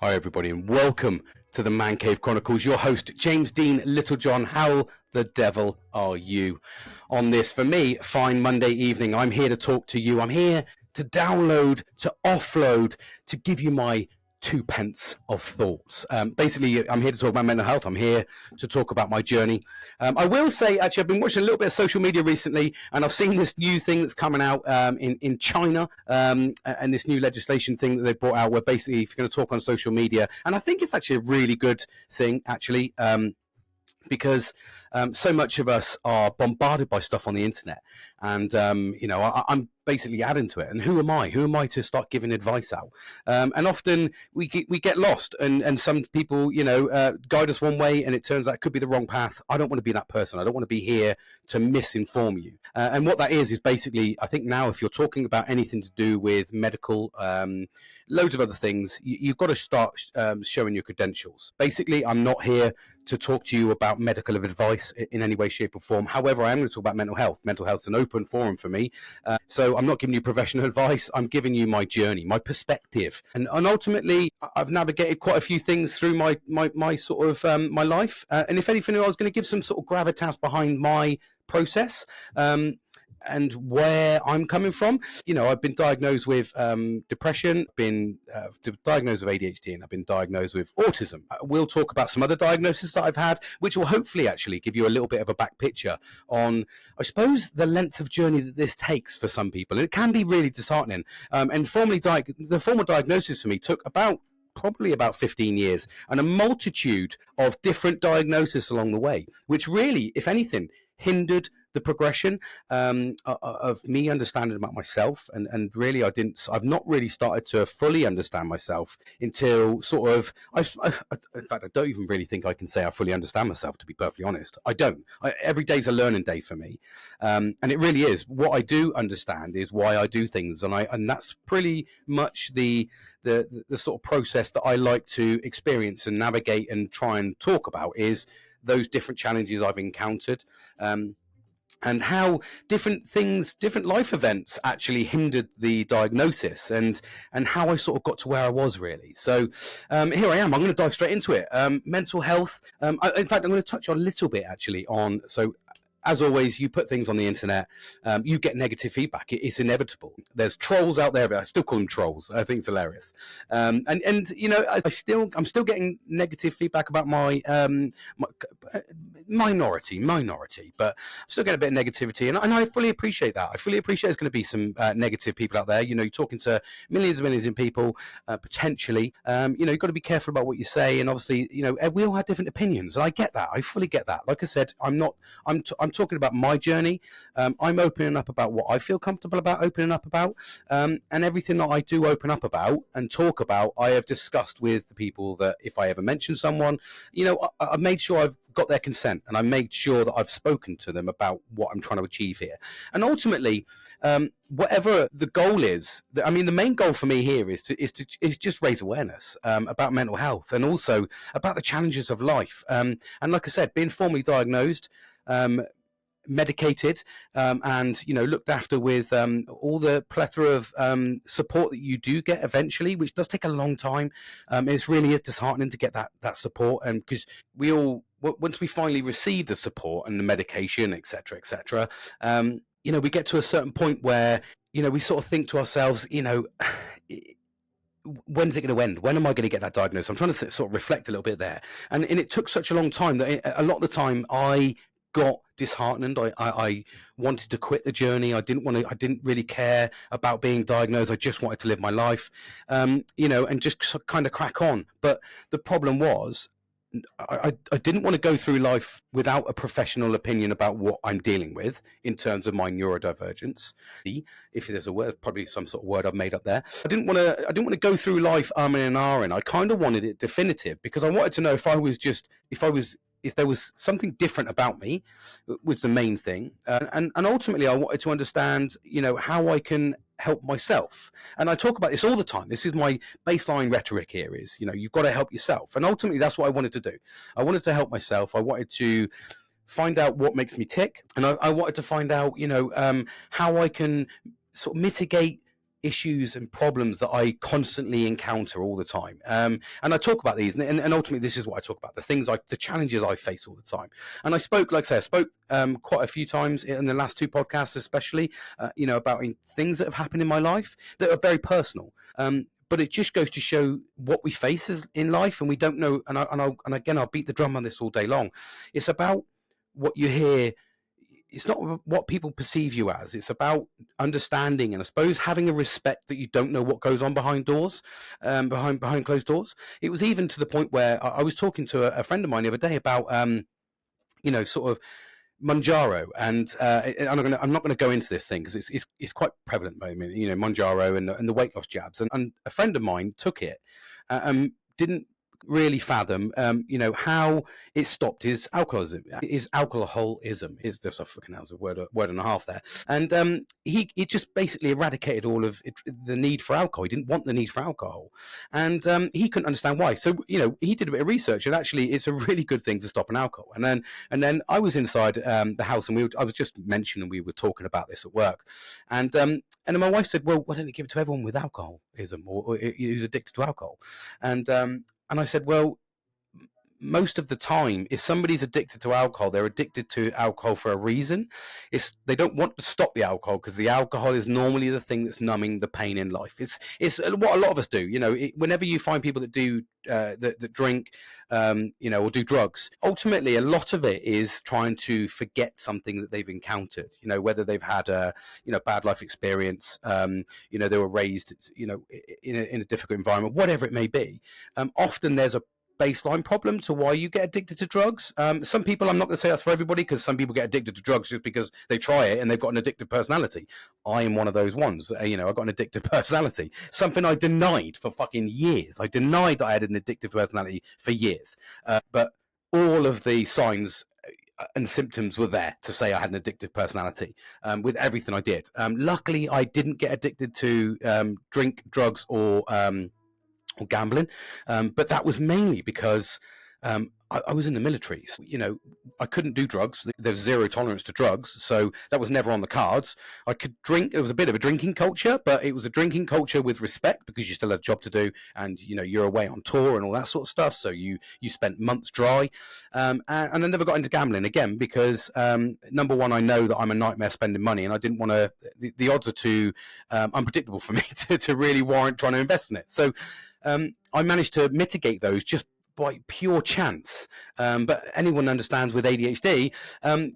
Hi everybody and welcome to the Man Cave Chronicles. Your host James Dean Littlejohn. How the devil are you on this, for me, fine Monday evening? I'm here to talk to you. I'm here to download, to offload, to give you my 2 pence of thoughts. Basically, I'm here to talk about mental health. I'm here to talk about my journey. I will say, actually, I've been watching a little bit of social media recently, and I've seen this new thing that's coming out in China, and this new legislation thing that they brought out, where basically, if you're going to talk on social media, and I think it's actually a really good thing, actually, because so much of us are bombarded by stuff on the internet, and I'm basically adding to it. And who am I? Who am I to start giving advice out? And often we get lost, and some people, guide us one way, and it turns out it could be the wrong path. I don't want to be that person. I don't want to be here to misinform you. And what that is basically, I think now, if you're talking about anything to do with medical, loads of other things, you've got to start showing your credentials. Basically, I'm not here to talk to you about medical advice in any way, shape or form. However, I am going to talk about mental health. Mental health's an open forum for me. So I'm not giving you professional advice. I'm giving you my journey, my perspective. And ultimately, I've navigated quite a few things through my sort of my life. And if anything, I was going to give some sort of gravitas behind my process. And where I'm coming from. I've been diagnosed with depression, been diagnosed with ADHD, and I've been diagnosed with autism. We'll talk about some other diagnoses that I've had, which will hopefully actually give you a little bit of a back picture on, I suppose, the length of journey that this takes for some people. And it can be really disheartening. And the formal diagnosis for me took probably about 15 years, and a multitude of different diagnoses along the way, which really, if anything, hindered the progression of me understanding about myself, and really I've not really started to fully understand myself until sort of in fact, I don't even really think I can say I fully understand myself, to be perfectly honest. I don't. Every day's a learning day for me, and it really is. What I do understand is why I do things, and that's pretty much the sort of process that I like to experience and navigate and try and talk about, is those different challenges I've encountered, and how different things, different life events actually hindered the diagnosis, and how I sort of got to where I was, really. So here I am. I'm going to dive straight into it. Mental health. In fact, I'm going to touch on a little bit actually on, so as always, you put things on the internet, you get negative feedback. It's inevitable. There's trolls out there, but I still call them trolls. I think it's hilarious. And I'm still getting negative feedback about my minority, but I'm still getting a bit of negativity, and I fully appreciate that. I fully appreciate there's going to be some negative people out there. You're talking to millions and millions of people, potentially. You've got to be careful about what you say, and obviously, we all have different opinions, and I get that. I fully get that. Like I said, I'm talking about my journey. I'm opening up about what I feel comfortable about opening up about, and everything that I do open up about and talk about, I have discussed with the people that if I ever mention someone, I've made sure I've got their consent, and I made sure that I've spoken to them about what I'm trying to achieve here. And ultimately, whatever the goal is, the main goal for me here is just raise awareness about mental health, and also about the challenges of life. And like I said, being formally diagnosed, medicated, and looked after with all the plethora of support that you do get eventually, which does take a long time. It really is disheartening to get that support, and because we all, once we finally receive the support and the medication, etc., we get to a certain point where we sort of think to ourselves, when's it going to end? When am I going to get that diagnosis? I'm trying to sort of reflect a little bit there, and it took such a long time that a lot of the time I got disheartened. I wanted to quit the journey. I didn't really care about being diagnosed. I just wanted to live my life, and just kind of crack on. But the problem was, I didn't want to go through life without a professional opinion about what I'm dealing with in terms of my neurodivergence. If there's a word, probably some sort of word I've made up there. I didn't want to go through life and ahhing. I kind of wanted it definitive, because I wanted to know if there was something different about me, was the main thing. And ultimately, I wanted to understand, how I can help myself. And I talk about this all the time. This is my baseline rhetoric here is, you've got to help yourself. And ultimately, that's what I wanted to do. I wanted to help myself. I wanted to find out what makes me tick. And I wanted to find out, how I can sort of mitigate issues and problems that I constantly encounter all the time. And I talk about these, and ultimately this is what I talk about, the challenges I face all the time. And I spoke, like I say, quite a few times in the last two podcasts, especially, about things that have happened in my life that are very personal. But it just goes to show what we face in life, and we don't know. And again, I'll beat the drum on this all day long. It's about what you hear. It's not what people perceive you as. It's about understanding and I suppose having a respect that you don't know what goes on behind doors, behind closed doors. It was even to the point where I was talking to a friend of mine the other day about, sort of Manjaro, and I'm not going to go into this thing because it's quite prevalent at the moment. Manjaro and the weight loss jabs, and a friend of mine took it, didn't really fathom, how it stopped his alcoholism. His alcoholism is there's a fucking hell's a word and a half there, and he just basically eradicated all of the need for alcohol. He didn't want the need for alcohol, and he couldn't understand why. So he did a bit of research, and actually, it's a really good thing to stop an alcohol. And then I was inside the house, and I was just mentioning we were talking about this at work, and then my wife said, "Well, why don't you give it to everyone with alcoholism or who's addicted to alcohol?" And I said, well, most of the time, if somebody's addicted to alcohol, they're addicted to alcohol for a reason. They don't want to stop the alcohol because the alcohol is normally the thing that's numbing the pain in life. It's what a lot of us do. Whenever you find people that do that drink, or do drugs, ultimately a lot of it is trying to forget something that they've encountered. Whether they've had a bad life experience, they were raised, in a difficult environment, whatever it may be. Often there's a baseline problem to why you get addicted to drugs. Some people, I'm not going to say that's for everybody, because some people get addicted to drugs just because they try it and they've got an addictive personality. I am one of those ones. I've got an addictive personality, something I denied for fucking years. I denied that I had an addictive personality for years, but all of the signs and symptoms were there to say I had an addictive personality, with everything I did. Luckily I didn't get addicted to drink, drugs, or gambling, but that was mainly because I was in the military. I couldn't do drugs. There's zero tolerance to drugs, so that was never on the cards. I could drink. It was a bit of a drinking culture, but it was a drinking culture with respect because you still had a job to do, and you're away on tour and all that sort of stuff. So you spent months dry, and I never got into gambling again because number one, I know that I'm a nightmare spending money, and I didn't want to. The odds are too unpredictable for me to really warrant trying to invest in it. So I managed to mitigate those just by pure chance. But anyone understands with ADHD,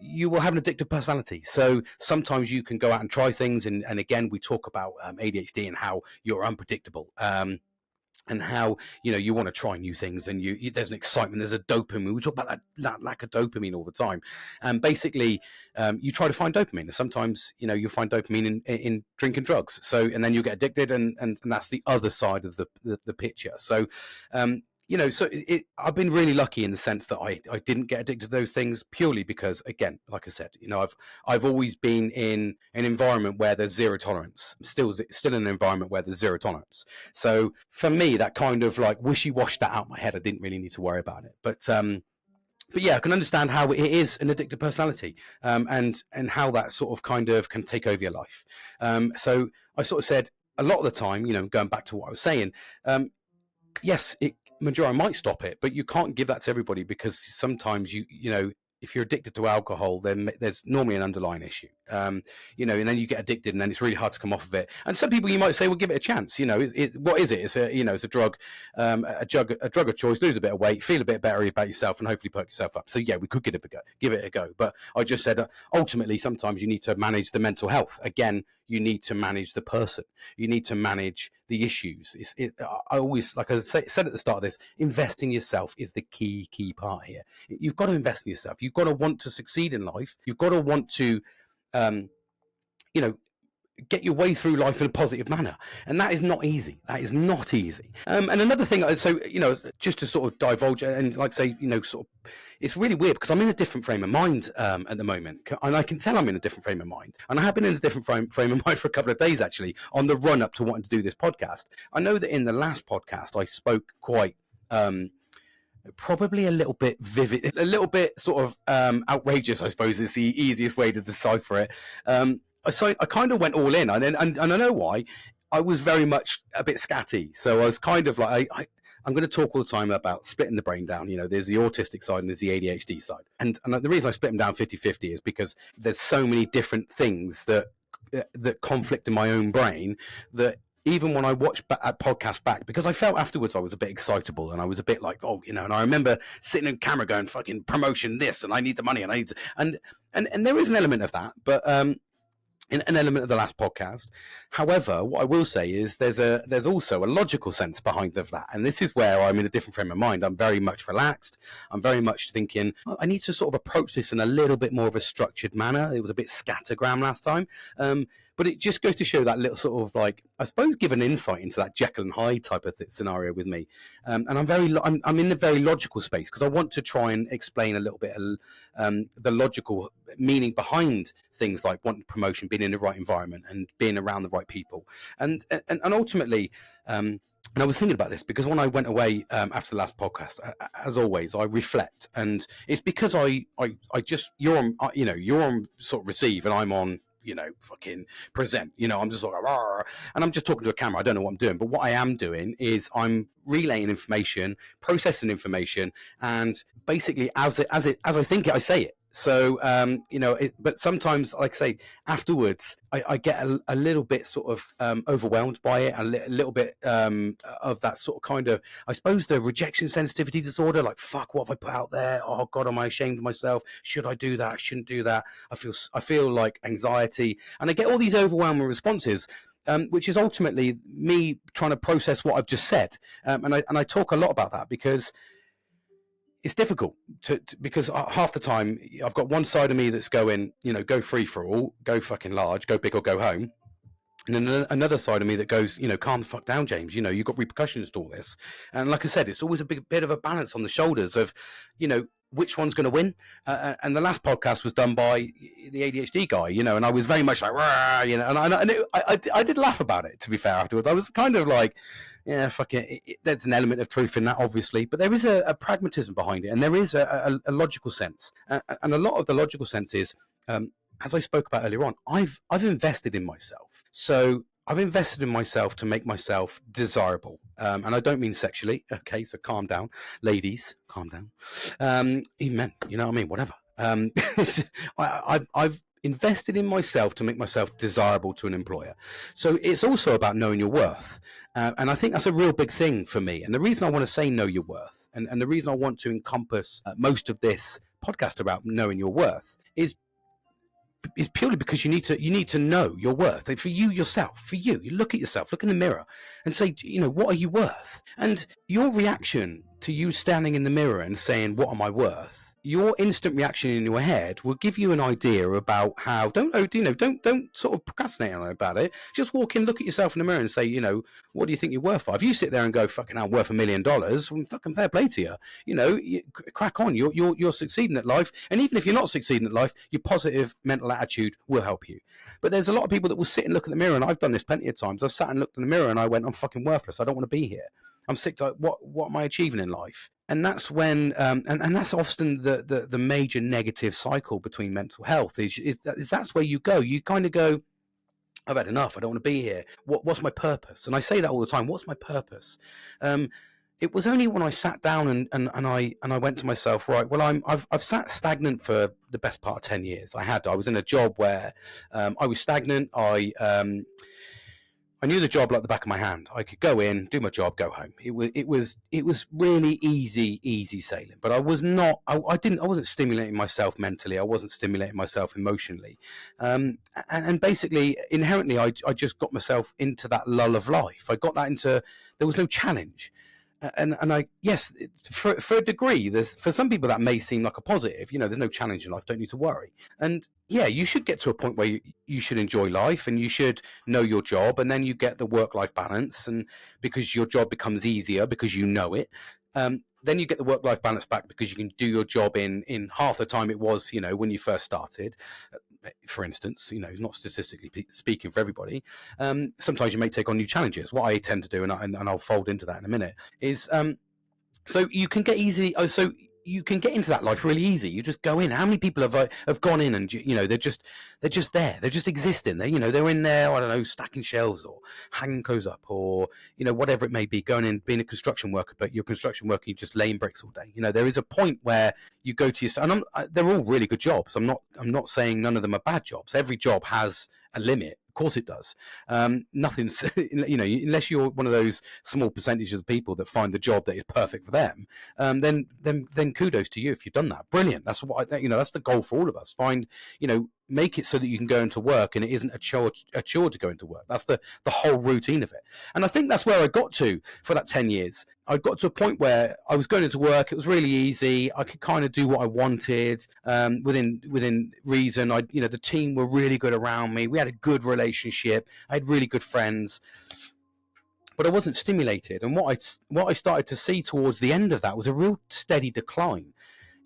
you will have an addictive personality. So sometimes you can go out and try things. And again, we talk about ADHD and how you're unpredictable. And how you want to try new things, and there's an excitement, there's a dopamine. We talk about that lack of dopamine all the time, and basically you try to find dopamine, and sometimes you'll find dopamine in drinking drugs. So and then you get addicted, and that's the other side of the picture. So I've been really lucky in the sense that I didn't get addicted to those things purely because, again, like I said, I've always been in an environment where there's zero tolerance. Still in an environment where there's zero tolerance. So for me, that kind of like wishy-washed that out of my head. I didn't really need to worry about it. But yeah, I can understand how it is an addictive personality, and how that sort of kind of can take over your life. So I sort of said a lot of the time, going back to what I was saying, yes, Manjaro might stop it, but you can't give that to everybody because sometimes if you're addicted to alcohol, then there's normally an underlying issue, and then you get addicted, and then it's really hard to come off of it. And some people, you might say, well, give it a chance. What is it? It's a drug, a drug of choice. Lose a bit of weight, feel a bit better about yourself, and hopefully perk yourself up. So yeah, we could give it a go. But I just said, ultimately, sometimes you need to manage the mental health. Again, you need to manage the person. You need to manage the issues. I always, like I said at the start of this, invest in yourself is the key part here. You've got to invest in yourself. You've got to want to succeed in life. You've got to want to, get your way through life in a positive manner, and that is not easy. And another thing, so just to sort of divulge and like say, sort of, it's really weird because I'm in a different frame of mind at the moment, and I can tell I'm in a different frame of mind, and I have been in a different frame of mind for a couple of days actually on the run up to wanting to do this podcast. I know that in the last podcast I spoke quite probably a little bit vivid, a little bit sort of outrageous, I suppose is the easiest way to decipher it. So I kind of went all in, and I know why. I was very much a bit scatty. So I was kind of like, I'm going to talk all the time about splitting the brain down. There's the autistic side and there's the ADHD side. And the reason I split them down 50-50 is because there's so many different things that conflict in my own brain that even when I watched that podcast back, because I felt afterwards I was a bit excitable and I was a bit like, and I remember sitting in camera going, fucking promotion this, and I need the money, and I need to, and there is an element of that, but an element of the last podcast. However, what I will say is there's also a logical sense behind of that, and this is where I'm in a different frame of mind. I'm very much relaxed. I'm very much thinking, I need to sort of approach this in a little bit more of a structured manner. It was a bit scattergram last time, but it just goes to show that little sort of, like, I suppose, give an insight into that Jekyll and Hyde type of scenario with me. And I'm in a very logical space because I want to try and explain a little bit the logical meaning behind things like wanting promotion, being in the right environment, and being around the right people. And ultimately, and I was thinking about this because when I went away after the last podcast, as always, I reflect, and it's because I just, you're on sort of receive, and I'm on, fucking present. I'm just like, and I'm just talking to a camera. I don't know what I'm doing, but what I am doing is I'm relaying information, processing information, and basically as I think it, I say it. So, but sometimes, like I say, afterwards, I get a little bit sort of overwhelmed by it, a little bit of that sort of kind of, I suppose, the rejection sensitivity disorder, like, fuck, what have I put out there? Oh, God, am I ashamed of myself? Should I do that? I shouldn't do that. I feel like anxiety, and I get all these overwhelming responses. Which is ultimately me trying to process what I've just said. And I talk a lot about that because it's difficult because half the time I've got one side of me that's going, go free for all, go fucking large, go big or go home. And then another side of me that goes, calm the fuck down, James. You've got repercussions to all this. And like I said, it's always a bit of a balance on the shoulders of, which one's going to win. And the last podcast was done by the ADHD guy, and I was very much like, and I did laugh about it, to be fair, afterwards. I was kind of like, yeah, fuck it. There's an element of truth in that, obviously, but there is a pragmatism behind it, and there is a logical sense. And a lot of the logical sense is, as I spoke about earlier on, I've invested in myself. So I've invested in myself to make myself desirable. And I don't mean sexually. Okay, so calm down. Ladies, calm down. Even men, you know what I mean? Whatever. I've invested in myself to make myself desirable to an employer. So it's also about knowing your worth. And I think that's a real big thing for me. And the reason I want to say know your worth, and the reason I want to encompass most of this podcast about knowing your worth is purely because you need to know your worth. For you yourself, for you look at yourself, look in the mirror and say, what are you worth? And your reaction to you standing in the mirror and saying, what am I worth? Your instant reaction in your head will give you an idea about how, don't sort of procrastinate on about it. Just walk in, look at yourself in the mirror and say, what do you think you're worth? If you sit there and go, fucking, I'm worth $1 million, well, fucking fair play to you. You crack on. You're succeeding at life. And even if you're not succeeding at life, your positive mental attitude will help you. But there's a lot of people that will sit and look at the mirror, and I've done this plenty of times. I've sat and looked in the mirror and I went, I'm fucking worthless. I don't want to be here. I'm sick to, what am I achieving in life? And that's when, and that's often the major negative cycle between mental health is that's where you go. You kind of go, I've had enough. I don't want to be here. What's my purpose? And I say that all the time. What's my purpose? It was only when I sat down and I went to myself, right, well, I've sat stagnant for the best part of 10 years. I was in a job where I was stagnant. I knew the job like the back of my hand. I could go in, do my job, go home. It was really easy sailing. But I wasn't stimulating myself mentally. I wasn't stimulating myself emotionally. And basically, inherently, I just got myself into that lull of life. I got that there was no challenge. And yes, for a degree, for some people that may seem like a positive. There's no challenge in life, don't need to worry. And yeah, you should get to a point where you should enjoy life and you should know your job, and then you get the work-life balance, and because your job becomes easier because you know it. Then you get the work-life balance back because you can do your job in half the time it was, when you first started. For instance, not statistically speaking for everybody. Sometimes you may take on new challenges. What I tend to do, and I'll fold into that in a minute, is so you can get easy. So you can get into that life really easy. You just go in. How many people have gone in and, you know, they're just there. They're just existing. They, you know, they're in there, I don't know, stacking shelves or hanging clothes up or, you know, whatever it may be, going in, being a construction worker, but you're a construction worker, you're just laying bricks all day. You know, there is a point where you go to your, and they're all really good jobs. I'm not saying none of them are bad jobs. Every job has a limit. Of course it does. Nothing's, you know, unless you're one of those small percentages of people that find the job that is perfect for them, then kudos to you if you've done that. Brilliant. That's what you know. That's the goal for all of us. Find, you know, make it so that you can go into work and it isn't a chore to go into work. That's the whole routine of it. And I think that's where I got to for that 10 years. I got to a point where I was going into work. It was really easy. I could kind of do what I wanted within reason. You know, the team were really good around me. We had a good relationship. I had really good friends, but I wasn't stimulated. And what I started to see towards the end of that was a real steady decline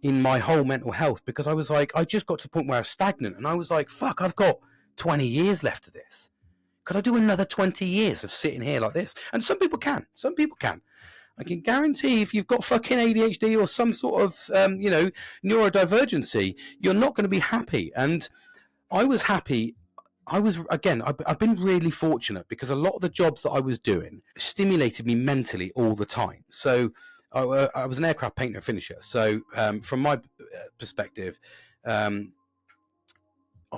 in my whole mental health, because I was like, I just got to the point where I was stagnant, and I was like, fuck, I've got 20 years left of this. Could I do another 20 years of sitting here like this? And some people can. Some people can. I can guarantee if you've got fucking ADHD or some sort of, you know, neurodivergency, you're not going to be happy. And I was happy. I've been really fortunate because a lot of the jobs that I was doing stimulated me mentally all the time. So I was an aircraft painter and finisher. So from my perspective,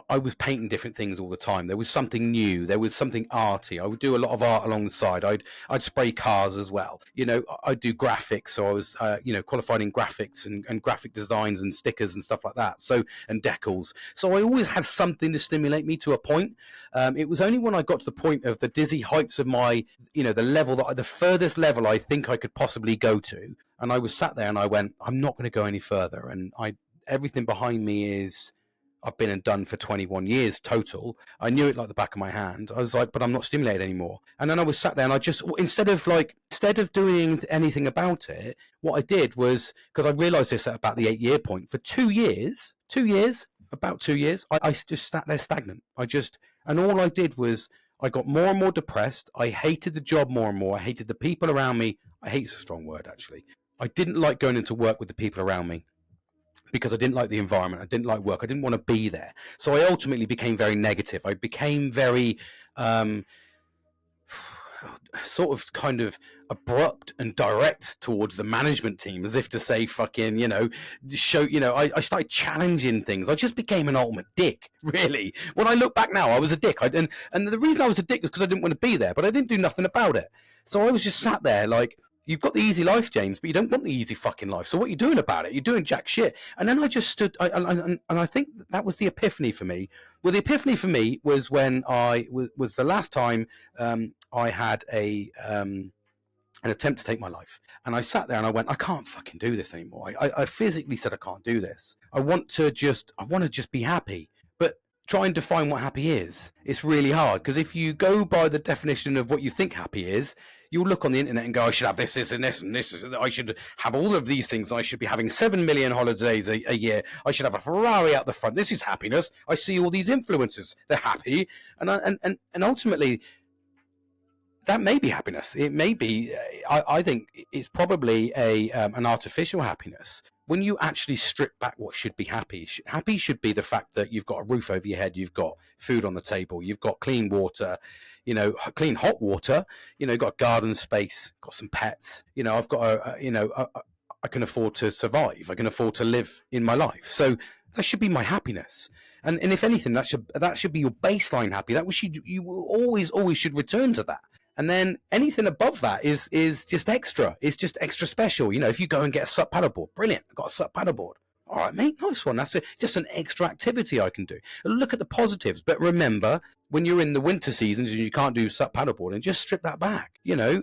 I was painting different things all the time. There was something new. There was something arty. I would do a lot of art alongside. I'd spray cars as well. You know, I'd do graphics. So I was, you know, qualified in graphics and graphic designs and stickers and stuff like that. So, and decals. So I always had something to stimulate me to a point. It was only when I got to the point of the dizzy heights of my, you know, the furthest level I think I could possibly go to. And I was sat there and I went, I'm not going to go any further. And everything behind me is, I've been and done for 21 years total. I knew it like the back of my hand. I was like, but I'm not stimulated anymore. And then I was sat there and I just, instead of doing anything about it, what I did was, because I realized this at about the 8-year point, for 2 years, I just sat there stagnant. And all I did was, I got more and more depressed. I hated the job more and more. I hated the people around me. I hate is a strong word, actually. I didn't like going into work with the people around me, because I didn't like the environment. I didn't like work. I didn't want to be there. So I ultimately became very negative. I became very sort of kind of abrupt and direct towards the management team, as if to say, fucking, you know, I started challenging things. I just became an ultimate dick, really. When I look back now, I was a dick. And the reason I was a dick was because I didn't want to be there, but I didn't do nothing about it. So I was just sat there like, you've got the easy life, James, but you don't want the easy fucking life. So what are you doing about it? You're doing jack shit. And then I just stood, and I think that was the epiphany for me. Well, the epiphany for me was when was the last time I had an attempt to take my life. And I sat there and I went, I can't fucking do this anymore. I physically said, I can't do this. I want to just be happy. But try and define what happy is. It's really hard, because if you go by the definition of what you think happy is, you'll look on the internet and go, I should have this, and this, and this. I should have all of these things. I should be having 7 million holidays a year. I should have a Ferrari out the front. This is happiness. I see all these influencers. They're happy. And ultimately, that may be happiness. It may be, I think it's probably an artificial happiness. When you actually strip back what should be happy should be the fact that you've got a roof over your head, you've got food on the table, you've got clean water, you know, clean hot water, you know, you've got garden space, got some pets, you know, I've got I can afford to survive, I can afford to live in my life. So that should be my happiness. And if anything, that should be your baseline happy. That you always should return to that. And then anything above that is just extra. It's just extra special. You know, if you go and get a SUP paddleboard, brilliant. I've got a SUP paddleboard. All right, mate, nice one. That's just an extra activity I can do. Look at the positives. But remember, when you're in the winter seasons and you can't do SUP paddleboarding, just strip that back. You know,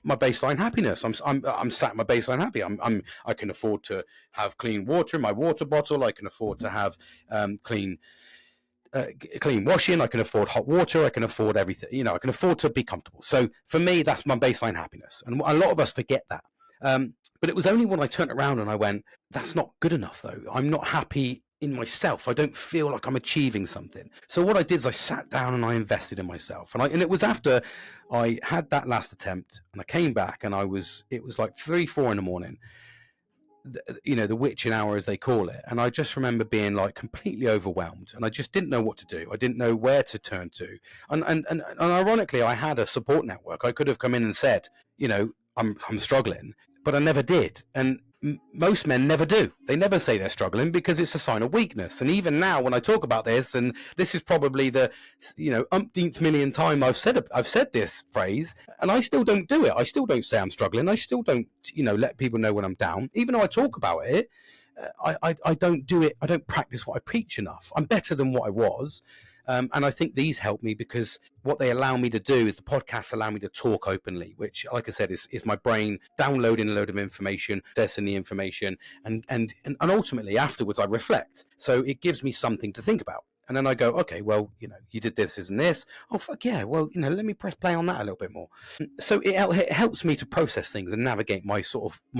my baseline happiness. I'm sat in my baseline happy. I can afford to have clean water in my water bottle. I can afford to have clean washing. I can afford hot water. I can afford everything. You know, I can afford to be comfortable. So for me, that's my baseline happiness. And a lot of us forget that. But it was only when I turned around and I went, that's not good enough, though. I'm not happy in myself. I don't feel like I'm achieving something. So what I did is I sat down and I invested in myself. And it was after I had that last attempt and I came back and it was like 3-4 in the morning. the witching hour, as they call it. And I just remember being like completely overwhelmed, and I just didn't know what to do. I didn't know where to turn to. And ironically, I had a support network. I could have come in and said, I'm struggling, but I never did. And most men never do. They never say they're struggling because it's a sign of weakness. And even now, when I talk about this, and this is probably the umpteenth million time I've said this phrase, and I still don't do it. I still don't say I'm struggling. I still don't let people know when I'm down. Even though I talk about it, I don't do it. I don't practice what I preach enough. I'm better than what I was. And I think these help me because what they allow me to do is the podcasts allow me to talk openly, which, like I said, is my brain downloading a load of information, assessing the information, and ultimately afterwards I reflect. So it gives me something to think about. And then I go, okay, well, you did this and this. Oh, fuck yeah. Well, let me press play on that a little bit more. So it helps me to process things and navigate my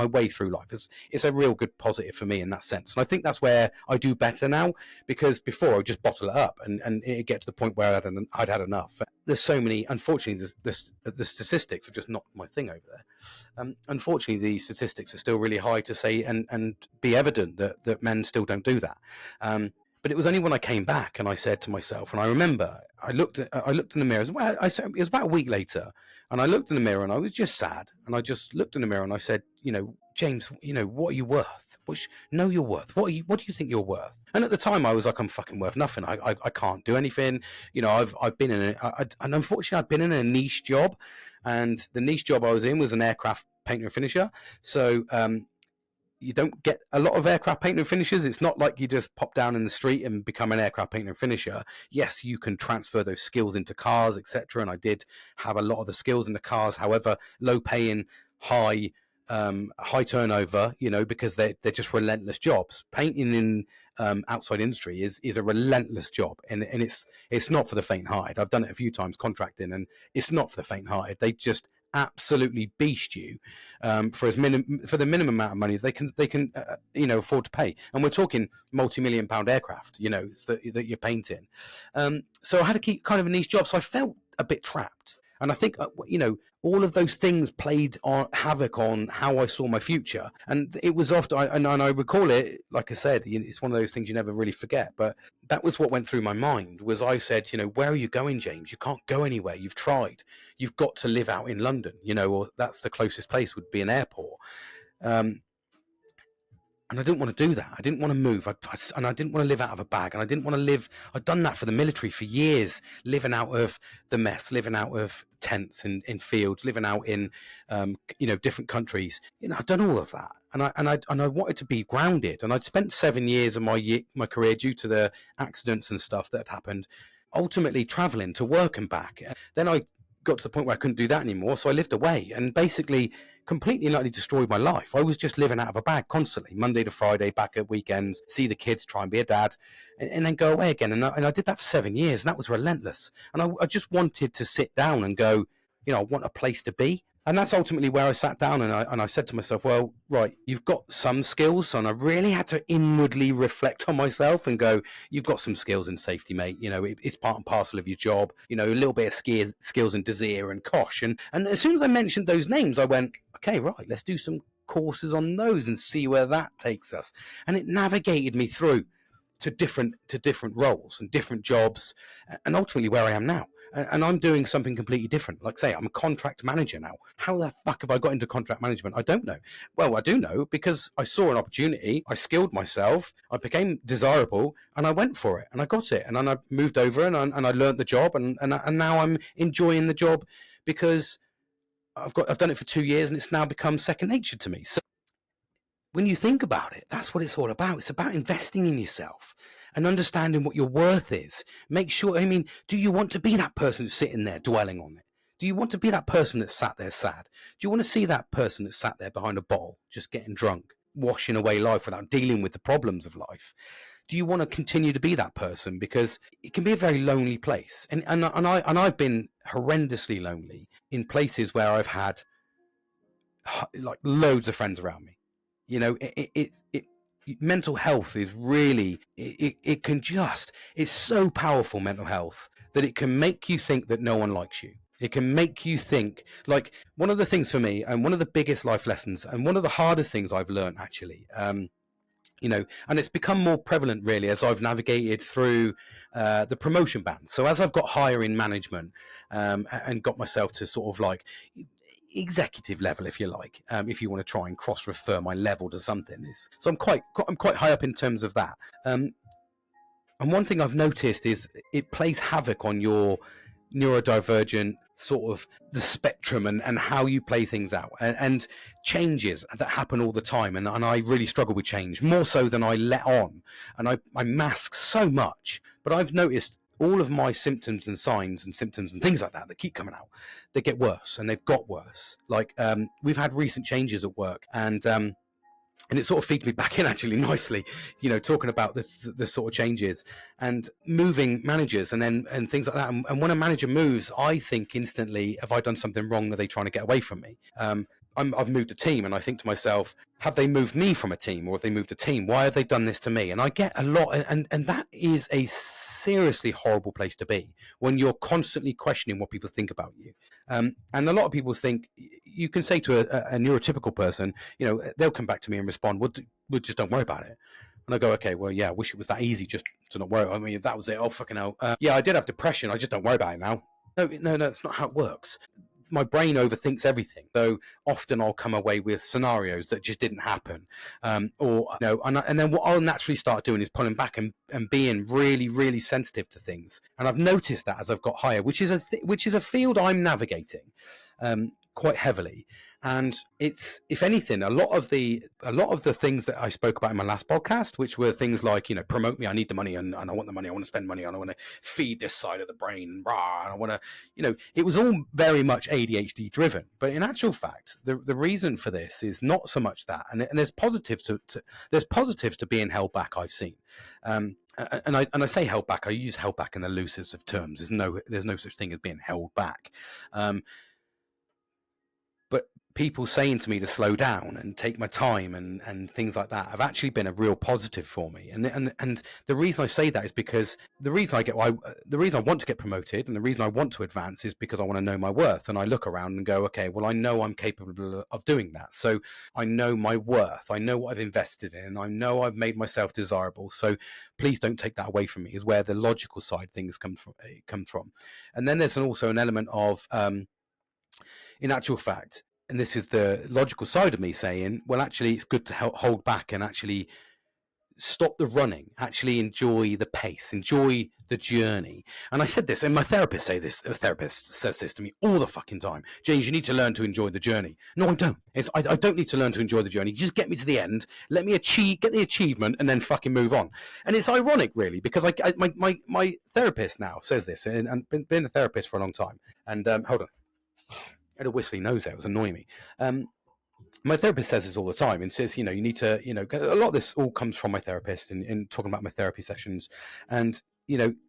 way through life. It's a real good positive for me in that sense. And I think that's where I do better now, because before I would just bottle it up and it get to the point where I'd had enough. There's so many, unfortunately, the statistics are just not my thing over there. Unfortunately, the statistics are still really high to say and be evident that men still don't do that. But it was only when I came back and I said to myself, and I remember I looked in the mirror. It was about a week later, and I looked in the mirror and I was just sad. And I just looked in the mirror and I said, James, what are you worth? Know your worth. What do you think you're worth? And at the time I was like, I'm fucking worth nothing. I can't do anything. I've been and unfortunately I've been in a niche job, and the niche job I was in was an aircraft painter and finisher. So, you don't get a lot of aircraft painter and finishers. It's not like you just pop down in the street and become an aircraft painter and finisher. Yes, you can transfer those skills into cars, etc. And I did have a lot of the skills in the cars. However, low paying, high turnover, because they're just relentless jobs. Painting in outside industry is a relentless job, and it's not for the faint-hearted. I've done it a few times contracting, and it's not for the faint-hearted. They just absolutely beast you for the minimum amount of money they can afford to pay. And we're talking multi-million-pound aircraft, that you're painting. So I had to keep kind of a niche job, so I felt a bit trapped. And I think, all of those things played havoc on how I saw my future. And it was often, and I recall it, like I said, it's one of those things you never really forget. But that was what went through my mind, was I said, where are you going, James? You can't go anywhere. You've tried. You've got to live out in London, or that's the closest place would be an airport. And I didn't want to do that. I didn't want to move. And I didn't want to live out of a bag. And I didn't want to live. I'd done that for the military for years, living out of the mess, living out of tents in fields, living out in, different countries. I'd done all of that. And I wanted to be grounded. And I'd spent 7 years of my career, due to the accidents and stuff that had happened, ultimately traveling to work and back. Then I got to the point where I couldn't do that anymore. So I lived away and basically completely and utterly destroyed my life. I was just living out of a bag constantly, Monday to Friday, back at weekends, see the kids, try and be a dad, and then go away again. And I did that for 7 years, and that was relentless. And I just wanted to sit down and go, I want a place to be. And that's ultimately where I sat down and I said to myself, well, right, you've got some skills. And I really had to inwardly reflect on myself and go, you've got some skills in safety, mate. It's part and parcel of your job, a little bit of skills in Desir and Kosh. And as soon as I mentioned those names, I went, okay, right, let's do some courses on those and see where that takes us. And it navigated me through to different roles and different jobs, and ultimately where I am now. And I'm doing something completely different. Like, say, I'm a contract manager now. How the fuck have I got into contract management? I don't know. Well, I do know, because I saw an opportunity, I skilled myself, I became desirable, and I went for it, and I got it. And then I moved over and I learned the job, and now I'm enjoying the job, because I've done it for 2 years, and it's now become second nature to me. So when you think about it, that's what it's all about. It's about investing in yourself and understanding what your worth is. Make sure, do you want to be that person sitting there dwelling on it? Do you want to be that person that's sat there sad? Do you want to see that person that's sat there behind a bottle, just getting drunk, washing away life without dealing with the problems of life? Do you want to continue to be that person? Because it can be a very lonely place. And I've been horrendously lonely in places where I've had like loads of friends around me. Mental health is really, it's so powerful, mental health, that it can make you think that no one likes you. It can make you think. Like, one of the things for me, and one of the biggest life lessons, and one of the hardest things I've learned actually, and it's become more prevalent really as I've navigated through the promotion band. So as I've got higher in management, and got myself to sort of like executive level, if you like, if you want to try and cross refer my level to something, so I'm quite high up in terms of that. And one thing I've noticed is it plays havoc on your neurodivergent sort of the spectrum, and how you play things out, and changes that happen all the time. And I really struggle with change more so than I let on. And I mask so much, but I've noticed all of my symptoms and signs and symptoms and things like that keep coming out, they get worse, and they've got worse. Like, we've had recent changes at work, and it sort of feeds me back in actually nicely, talking about this sort of changes and moving managers and things like that. And when a manager moves, I think instantly, have I done something wrong? Are they trying to get away from me? I've moved a team, and I think to myself, have they moved me from a team, or have they moved a team? Why have they done this to me? And I get a lot, and that is a seriously horrible place to be, when you're constantly questioning what people think about you. And a lot of people think, you can say to a neurotypical person, they'll come back to me and respond, well, just don't worry about it. And I go, okay, well, yeah, I wish it was that easy just to not worry. I mean, if that was it, oh, fucking hell. Yeah, I did have depression. I just don't worry about it now. No, that's not how it works. My brain overthinks everything. So often I'll come away with scenarios that just didn't happen. And then what I'll naturally start doing is pulling back and being really, really sensitive to things. And I've noticed that as I've got higher, which is a field I'm navigating quite heavily. And it's, if anything, a lot of the things that I spoke about in my last podcast, which were things like, promote me, I need the money, and I want the money, I want to spend money, and I want to feed this side of the brain, and I want to, it was all very much ADHD driven. But in actual fact, the reason for this is not so much that, and there's positives to being held back, I've seen. And I say held back, I use held back in the loosest of terms. There's no such thing as being held back. But people saying to me to slow down and take my time and things like that have actually been a real positive for me. And the reason I say that is because the reason I want to get promoted, and the reason I want to advance, is because I want to know my worth. And I look around and go, okay, well, I know I'm capable of doing that. So I know my worth. I know what I've invested in. I know I've made myself desirable. So please don't take that away from me, is where the logical side things come from. And then there's also an element of, in actual fact, and this is the logical side of me saying, well, actually, it's good to hold back and actually stop the running, actually enjoy the pace, enjoy the journey. And I said this, and my therapist says this to me all the fucking time. James, you need to learn to enjoy the journey. No, I don't. I don't need to learn to enjoy the journey. Just get me to the end, let me get the achievement, and then fucking move on. And it's ironic, really, because my therapist now says this, and been a therapist for a long time. And hold on. I had a whistly nose there. It was annoying me. My therapist says this all the time, and says, you need to, a lot of this all comes from my therapist in talking about my therapy sessions. And,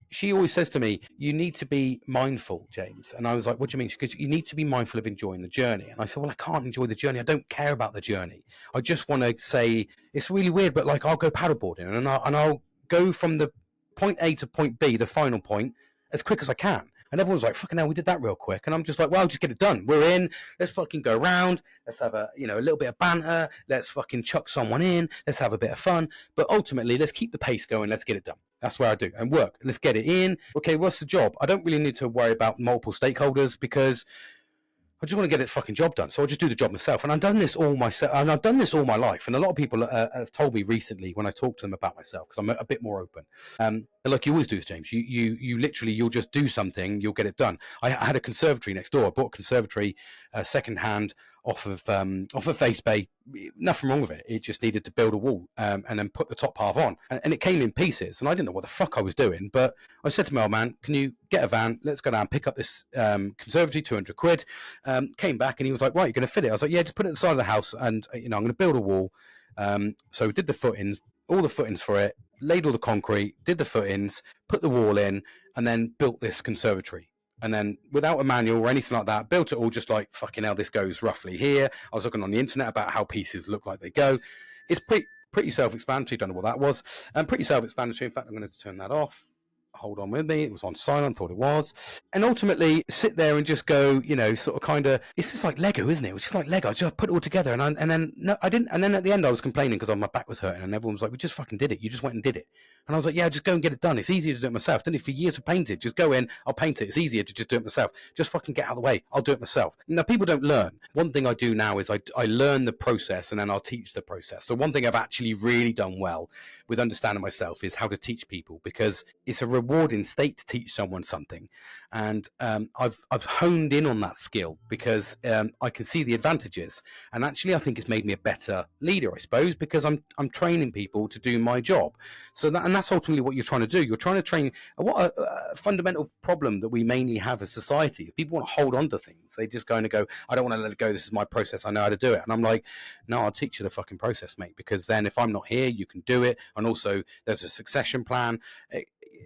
she always says to me, you need to be mindful, James. And I was like, what do you mean? Because you need to be mindful of enjoying the journey. And I said, well, I can't enjoy the journey. I don't care about the journey. I just want to say, it's really weird, but like, I'll go paddleboarding and I'll go from the point A to point B, the final point, as quick as I can. And everyone's like, fucking hell, we did that real quick. And I'm just like, well, just get it done. We're in. Let's fucking go around. Let's have a little bit of banter. Let's fucking chuck someone in. Let's have a bit of fun. But ultimately, let's keep the pace going. Let's get it done. That's where I do. And work. Let's get it in. Okay, what's the job? I don't really need to worry about multiple stakeholders, because I just want to get the fucking job done. So I'll just do the job myself. And I've done this all myself. And I've done this all my life. And a lot of people have told me recently when I talk to them about myself, because I'm a bit more open. They're like, you always do this, James. You literally, you'll just do something, you'll get it done. I had a conservatory next door. I bought a conservatory secondhand off of FaceBay. Nothing wrong with it. It just needed to build a wall and then put the top half on. And it came in pieces. And I didn't know what the fuck I was doing. But I said to my old man, can you get a van? Let's go down, pick up this conservatory, 200 quid. Came back and he was like, right, you're going to fit it? I was like, yeah, just put it at the side of the house and, I'm going to build a wall. So we did the footings, all the footings for it, laid all the concrete, did the footings, put the wall in, and then built this conservatory. And then without a manual or anything like that, built it all just like, fucking hell, this goes roughly here. I was looking on the internet about how pieces look like they go. It's pretty self-explanatory. Don't know what that was. Pretty self-explanatory. In fact, I'm going to turn that off. hold on with me. It was on silent, thought it was. And ultimately sit there and just go, sort of kind of, it's just like Lego, isn't it? It was just like Lego. I just put it all together. And then, no, I didn't. And then at the end, I was complaining because my back was hurting. And everyone was like, we just fucking did it. You just went and did it. And I was like, yeah, just go and get it done. It's easier to do it myself. I've done it for years for painting. Just go in, I'll paint it. It's easier to just do it myself. Just fucking get out of the way. I'll do it myself. Now, people don't learn. One thing I do now is I learn the process and then I'll teach the process. So one thing I've actually really done well with understanding myself is how to teach people, because it's a rewarding state to teach someone something. And I've honed in on that skill because I can see the advantages. And actually, I think it's made me a better leader, I suppose, because I'm training people to do my job. So that's ultimately what you're trying to do. You're trying to train. What a fundamental problem that we mainly have as society. People want to hold on to things. They just go, I don't want to let it go. This is my process. I know how to do it. And I'm like, no, I'll teach you the fucking process, mate, because then if I'm not here, you can do it. And also there's a succession plan.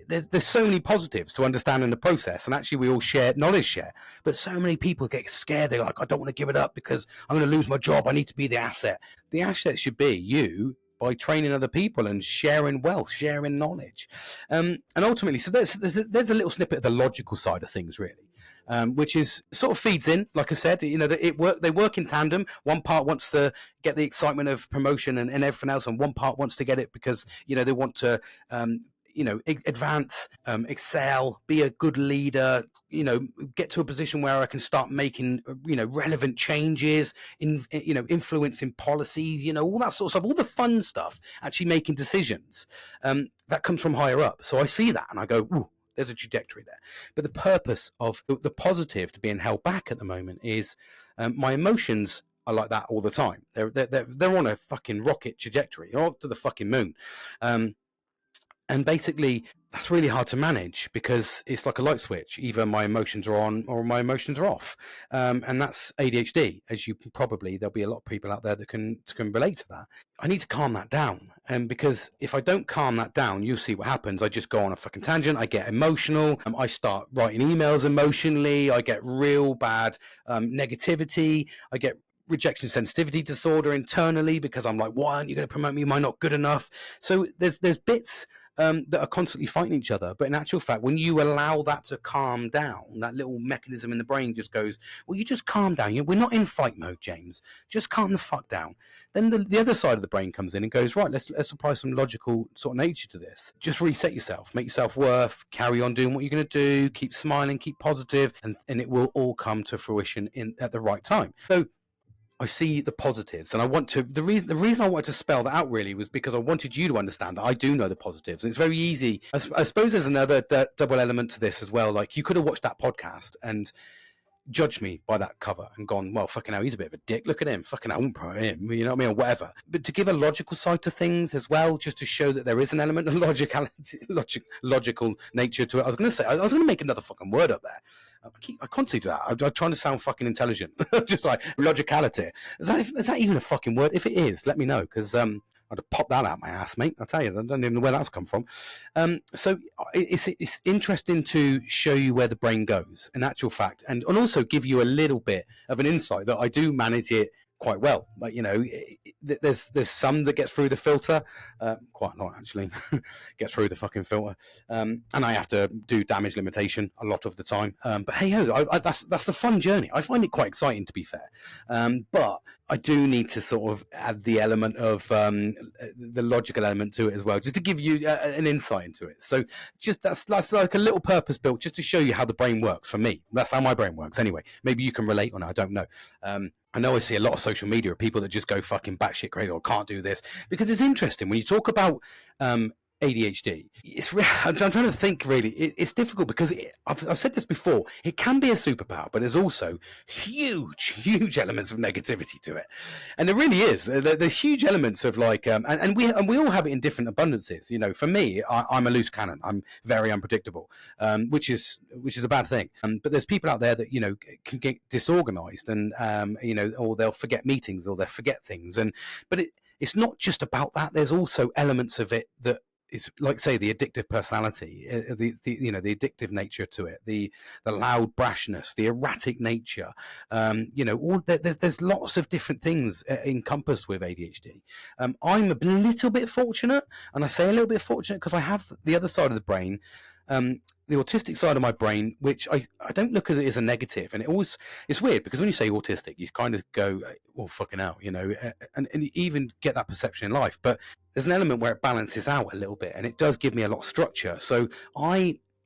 There's so many positives to understanding the process, and actually we all knowledge share, but so many people get scared. They're like, I don't want to give it up because I'm going to lose my job. I need to be the asset. The asset should be you, by training other people and sharing wealth, sharing knowledge. And ultimately, so there's a little snippet of the logical side of things, really, which is sort of feeds in, like I said, they work in tandem. One part wants to get the excitement of promotion and everything else, and one part wants to get it because, they want to, advance, excel, be a good leader, get to a position where I can start making, relevant changes, influencing policies, all that sort of stuff, all the fun stuff, actually making decisions, that comes from higher up. So I see that and I go, ooh, there's a trajectory there. But the purpose of the positive to being held back at the moment is my emotions are like that all the time. They're on a fucking rocket trajectory, off to the fucking moon. And basically, that's really hard to manage because it's like a light switch. Either my emotions are on or my emotions are off. And that's ADHD, as there'll be a lot of people out there that can relate to that. I need to calm that down. And because if I don't calm that down, you'll see what happens. I just go on a fucking tangent. I get emotional. I start writing emails emotionally. I get real bad negativity. I get rejection sensitivity disorder internally because I'm like, why aren't you going to promote me? Am I not good enough? So there's bits that are constantly fighting each other. But in actual fact, when you allow that to calm down, that little mechanism in the brain just goes, well, you just calm down. We're not in fight mode, James. Just calm the fuck down. Then the other side of the brain comes in and goes, right, let's apply some logical sort of nature to this. Just reset yourself, make yourself worth, carry on doing what you're going to do, keep smiling, keep positive, and it will all come to fruition at the right time. So I see the positives, and I want to. The reason I wanted to spell that out really was because I wanted you to understand that I do know the positives. And it's very easy. I suppose there's another double element to this as well. Like, you could have watched that podcast and judged me by that cover and gone, well, fucking hell, he's a bit of a dick. Look at him, fucking hell, I won't promote him. You know what I mean, or whatever. But to give a logical side to things as well, just to show that there is an element of logical nature to it. I was going to make another fucking word up there. I constantly do that. I'm trying to sound fucking intelligent. Just like logicality. Is that even a fucking word? If it is, let me know, because I'd have popped that out my ass, mate. I'll tell you, I don't even know where that's come from. So it's interesting to show you where the brain goes, in actual fact, and also give you a little bit of an insight that I do manage it quite well. But there's some that gets through the filter, quite a lot actually, gets through the fucking filter, and I have to do damage limitation a lot of the time. But hey ho, that's the fun journey. I find it quite exciting, to be fair. But I do need to sort of add the element of the logical element to it as well, just to give you an insight into it. So just that's like a little purpose built, just to show you how the brain works. For me, that's how my brain works. Anyway, maybe you can relate on it. I don't know. I know I see a lot of social media of people that just go fucking batshit crazy or can't do this, because it's interesting when you talk about ADHD. I'm trying to think really. It's difficult because I've said this before. It can be a superpower, but there's also huge elements of negativity to it, and there really is. There's huge elements of like, and we all have it in different abundances. For me, I'm a loose cannon. I'm very unpredictable, which is a bad thing. But there's people out there that can get disorganized, and or they'll forget meetings, or they'll forget things, but it's not just about that. There's also elements of it that is, like, say, the addictive personality, the addictive nature to it, the loud brashness, the erratic nature. There's lots of different things encompassed with ADHD. I'm a little bit fortunate, and I say a little bit fortunate because I have the other side of the brain the autistic side of my brain, which I don't look at it as a negative. And it's weird because when you say autistic, you kind of go, well, fucking hell, and you even get that perception in life. But there's an element where it balances out a little bit, and it does give me a lot of structure. So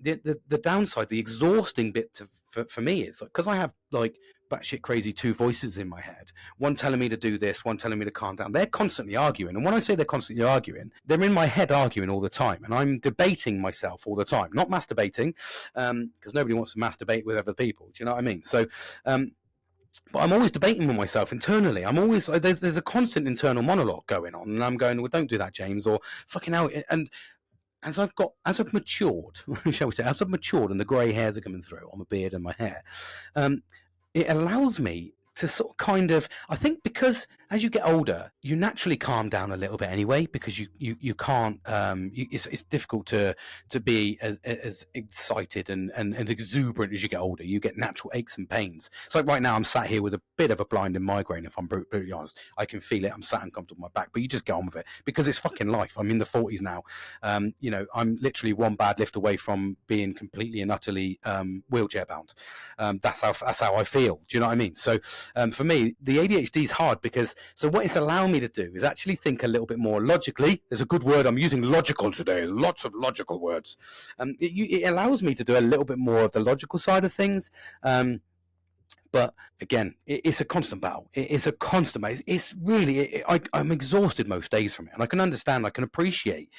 the downside, the exhausting bit for me is like, because I have like batshit crazy two voices in my head, one telling me to do this, one telling me to calm down. They're constantly arguing, and when I say they're constantly arguing, they're in my head arguing all the time, and I'm debating myself all the time, not masturbating, because nobody wants to masturbate with other people. Do you know what I mean? So but I'm always debating with myself internally. I'm always there's a constant internal monologue going on, and I'm going, well, don't do that, James, or fucking hell. And as I've matured, shall we say, as I've matured and the grey hairs are coming through on my beard and my hair, it allows me to sort of kind of, I think, because as you get older, you naturally calm down a little bit anyway, because you can't, it's difficult to be as excited and exuberant as you get older. You get natural aches and pains. So like right now, I'm sat here with a bit of a blinding migraine, if I'm brutally honest. I can feel it. I'm sat uncomfortable on my back, but you just get on with it because it's fucking life. I'm in the 40s now. I'm literally one bad lift away from being completely and utterly wheelchair bound. That's how I feel. Do you know what I mean? So for me, the ADHD is hard because, so what it's allowing me to do is actually think a little bit more logically. There's a good word. I'm using logical today. Lots of logical words. It allows me to do a little bit more of the logical side of things. But again, it's a constant battle. It's a constant battle. It's really, I'm exhausted most days from it. And I can understand, I can appreciate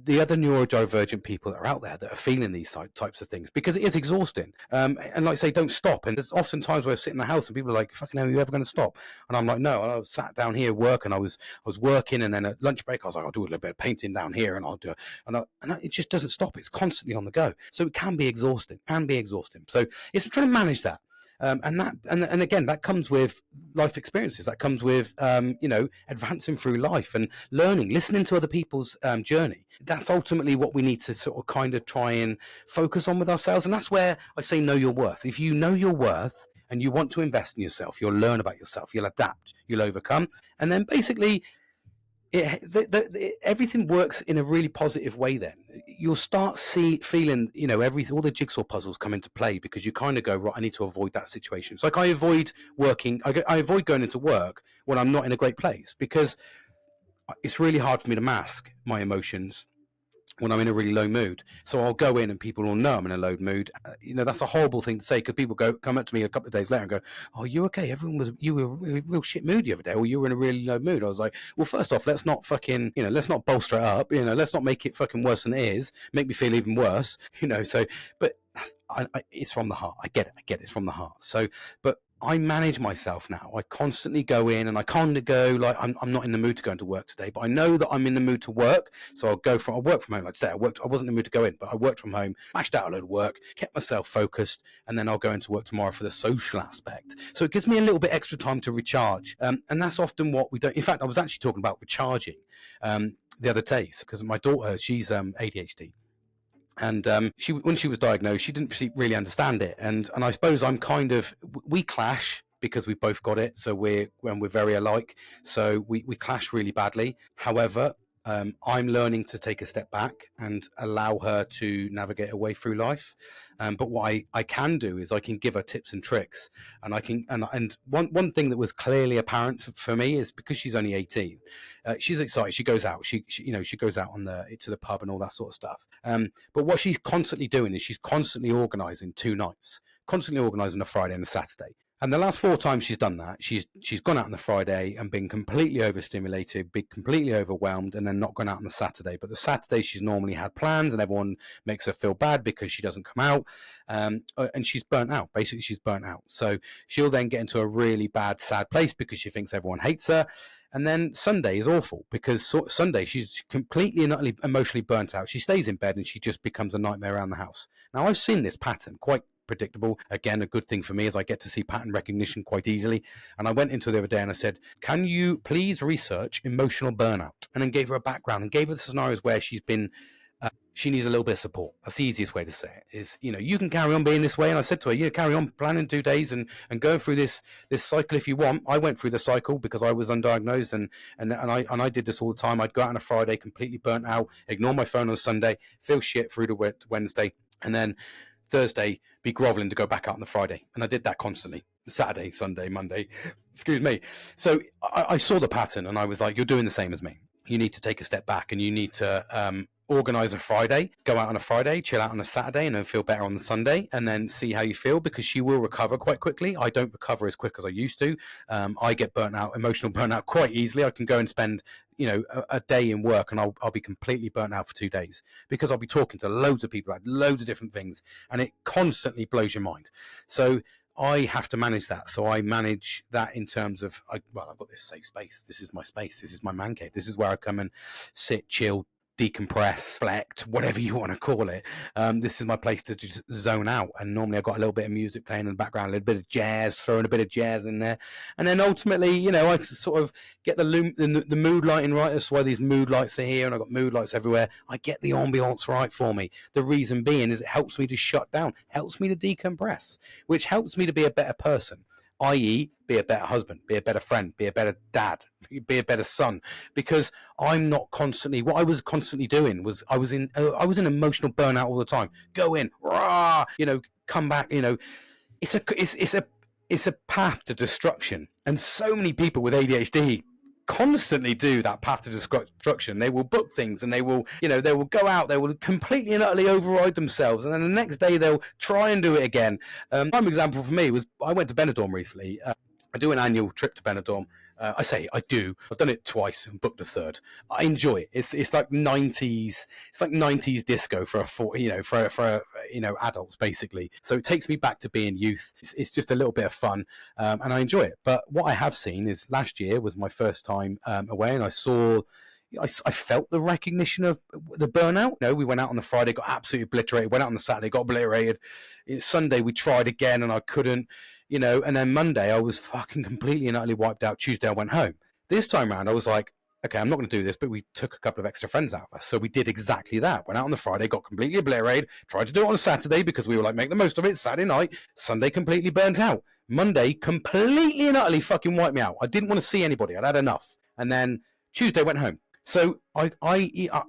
the other neurodivergent people that are out there that are feeling these types of things, because it is exhausting. And like I say, don't stop. And there's often times where I sit in the house and people are like, fucking hell, are you ever going to stop? And I'm like, no. And I was sat down here working. I was working, and then at lunch break, I was like, I'll do a little bit of painting down here, and I'll do it. And it just doesn't stop. It's constantly on the go. So it can be exhausting. So it's trying to manage that. And again, that comes with life experiences. That comes with advancing through life and learning, listening to other people's journey. That's ultimately what we need to sort of kind of try and focus on with ourselves. And that's where I say know your worth. If you know your worth and you want to invest in yourself, you'll learn about yourself, you'll adapt, you'll overcome, and then basically everything works in a really positive way. Then you'll start feeling, all the jigsaw puzzles come into play, because you kind of go, right, I need to avoid that situation. It's like I avoid working. I avoid going into work when I'm not in a great place, because it's really hard for me to mask my emotions when I'm in a really low mood. So I'll go in and people will know I'm in a low mood. That's a horrible thing to say, because people come up to me a couple of days later and go, oh, you okay? You were in a real shit mood the other day, or you were in a really low mood. I was like, well, first off, let's not fucking, let's not bolster it up. Let's not make it fucking worse than it is, make me feel even worse, so, but it's from the heart. I get it. It's from the heart. So, but I manage myself now. I constantly go in and I kind of go like, I'm not in the mood to go into work today, but I know that I'm in the mood to work. So I'll work from home. Like today, I wasn't in the mood to go in, but I worked from home, mashed out a load of work, kept myself focused, and then I'll go into work tomorrow for the social aspect. So it gives me a little bit extra time to recharge. And that's often what we don't. In fact, I was actually talking about recharging the other day, because my daughter, she's ADHD. And when she was diagnosed, she didn't really understand it. And I suppose we clash because we've both got it. So we're very alike. So we clash really badly. However, I'm learning to take a step back and allow her to navigate her way through life. But what I can do is I can give her tips and tricks. And I can, and one thing that was clearly apparent for me is, because she's only 18, she's excited. She goes out. She goes out to the pub and all that sort of stuff. But what she's constantly doing is she's constantly organising 2 nights, constantly organising a Friday and a Saturday. And the last 4 times she's done that, she's gone out on the Friday and been completely overstimulated, been completely overwhelmed, and then not gone out on the Saturday. But the Saturday, she's normally had plans, and everyone makes her feel bad because she doesn't come out. And she's burnt out. Basically, she's burnt out. So she'll then get into a really bad, sad place because she thinks everyone hates her. And then Sunday is awful, because Sunday she's completely and utterly emotionally burnt out. She stays in bed and she just becomes a nightmare around the house. Now, I've seen this pattern quite predictable. Again, a good thing for me is I get to see pattern recognition quite easily. And I went into the other day and I said, can you please research emotional burnout? And then gave her a background and gave her the scenarios where she's been she needs a little bit of support. That's the easiest way to say it. Is, you know, you can carry on being this way. And I said to her, yeah, carry on planning 2 days and going through this cycle if you want. I went through the cycle because I was undiagnosed, and I did this all the time. I'd go out on a Friday, completely burnt out, ignore my phone on Sunday, feel shit through to Wednesday, and then Thursday be groveling to go back out on the Friday. And I did that constantly. Saturday, Sunday, Monday, excuse me. So I saw the pattern, and I was like, you're doing the same as me. You need to take a step back, and you need to organize a Friday, go out on a Friday, chill out on a Saturday, and then feel better on the Sunday, and then see how you feel, because she will recover quite quickly. I don't recover as quick as I used to. I get burnt out, emotional burnout quite easily. I can go and spend, you know, a day in work, and I'll be completely burnt out for 2 days, because I'll be talking to loads of people about loads of different things, and it constantly blows your mind. So I have to manage that. So I manage that in terms of, I've got this safe space. This is my space. This is my man cave. This is where I come and sit, chill, decompress, reflect, whatever you want to call it. This is my place to just zone out. And normally I've got a little bit of music playing in the background, a little bit of jazz, throwing a bit of jazz in there. And then ultimately, you know, I sort of get the mood lighting right. That's why these mood lights are here, and I've got mood lights everywhere. I get the ambiance right for me. The reason being is it helps me to shut down, helps me to decompress, which helps me to be a better person. I.e., be a better husband, be a better friend, be a better dad, be a better son, because I'm not constantly, what I was constantly doing was I was in emotional burnout all the time. Go in, rah, you know, come back, you know, it's a path to destruction. And so many people with ADHD constantly do that path to destruction. They will book things, and they will go out, they will completely and utterly override themselves, and then the next day they'll try and do it again. Prime example for me was I went to Benidorm recently. I do an annual trip to Benidorm. I say I do. I've done it twice and booked a third. I enjoy it. It's like 90s. It's like 90s disco for adults basically. So it takes me back to being youth. It's just a little bit of fun, and I enjoy it. But what I have seen is last year was my first time away, and I felt the recognition of the burnout. You know, we went out on the Friday, got absolutely obliterated. Went out on the Saturday, got obliterated. Sunday we tried again, and I couldn't. You know, and then Monday I was fucking completely and utterly wiped out. Tuesday I went home. This time around I was like, okay, I'm not going to do this, but we took a couple of extra friends out of us. So we did exactly that. Went out on the Friday, got completely obliterated, tried to do it on Saturday because we were like, make the most of it. Saturday night, Sunday completely burnt out. Monday completely and utterly fucking wiped me out. I didn't want to see anybody. I'd had enough. And then Tuesday went home. So I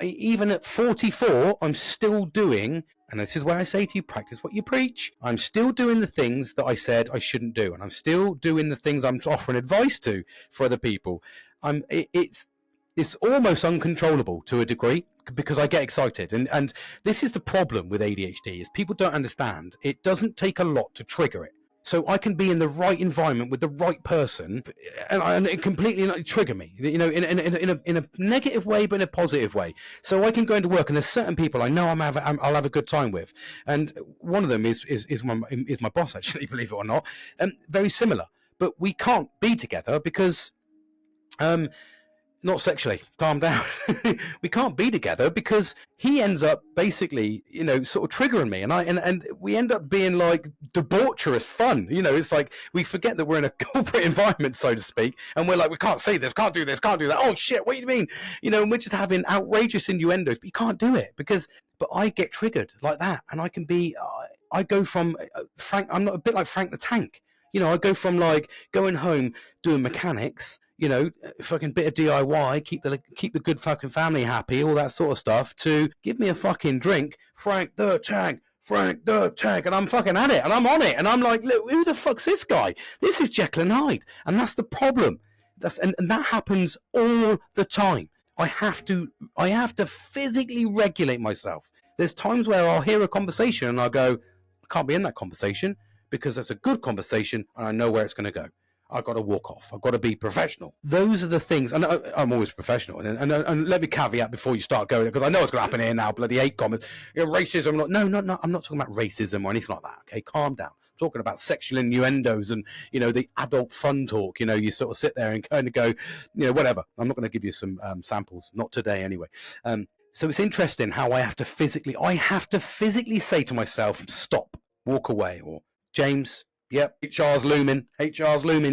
even at 44, I'm still doing, and this is where I say to you, practice what you preach. I'm still doing the things that I said I shouldn't do, and I'm still doing the things I'm offering advice to for other people. It's almost uncontrollable to a degree because I get excited, and this is the problem with ADHD is people don't understand. It doesn't take a lot to trigger it. So I can be in the right environment with the right person, and it completely trigger me, you know, in a negative way, but in a positive way. So I can go into work, and there's certain people I know I'll have a good time with, and one of them is my boss, actually, believe it or not, very similar. But we can't be together because not sexually, calm down. We can't be together because he ends up basically, you know, sort of triggering me, and we end up being like debaucherous fun. You know, it's like we forget that we're in a corporate environment, so to speak, and we're like, we can't say this, can't do this, can't do that. Oh shit, what do you mean? You know, and we're just having outrageous innuendos, but you can't do it but I get triggered like that, and I can be, I go from Frank. I'm not a bit like Frank the Tank. You know, I go from like going home doing mechanics, you know, fucking bit of DIY, keep the good fucking family happy, all that sort of stuff, to give me a fucking drink, Frank the Tank, and I'm fucking at it, and I'm on it, and I'm like, look, who the fuck's this guy? This is Jekyll and Hyde, and that's the problem. And that happens all the time. I have to physically regulate myself. There's times where I'll hear a conversation and I'll go, I can't be in that conversation because that's a good conversation and I know where it's going to go. I've got to walk off. I've got to be professional. Those are the things. And I'm always professional. And let me caveat before you start going, because I know what's going to happen here now. Bloody hate comments. You know, racism. No. I'm not talking about racism or anything like that. Okay, calm down. I'm talking about sexual innuendos and, you know, the adult fun talk. You know, you sort of sit there and kind of go, you know, whatever. I'm not going to give you some samples. Not today anyway. So it's interesting how I have to physically say to myself, stop, walk away, or James, yep, HR's looming,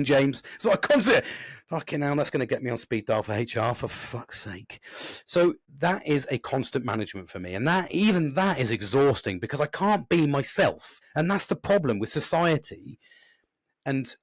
James. So I constantly, Fucking hell, that's going to get me on speed dial for HR, for fuck's sake. So that is a constant management for me. And even that is exhausting because I can't be myself. And that's the problem with society. And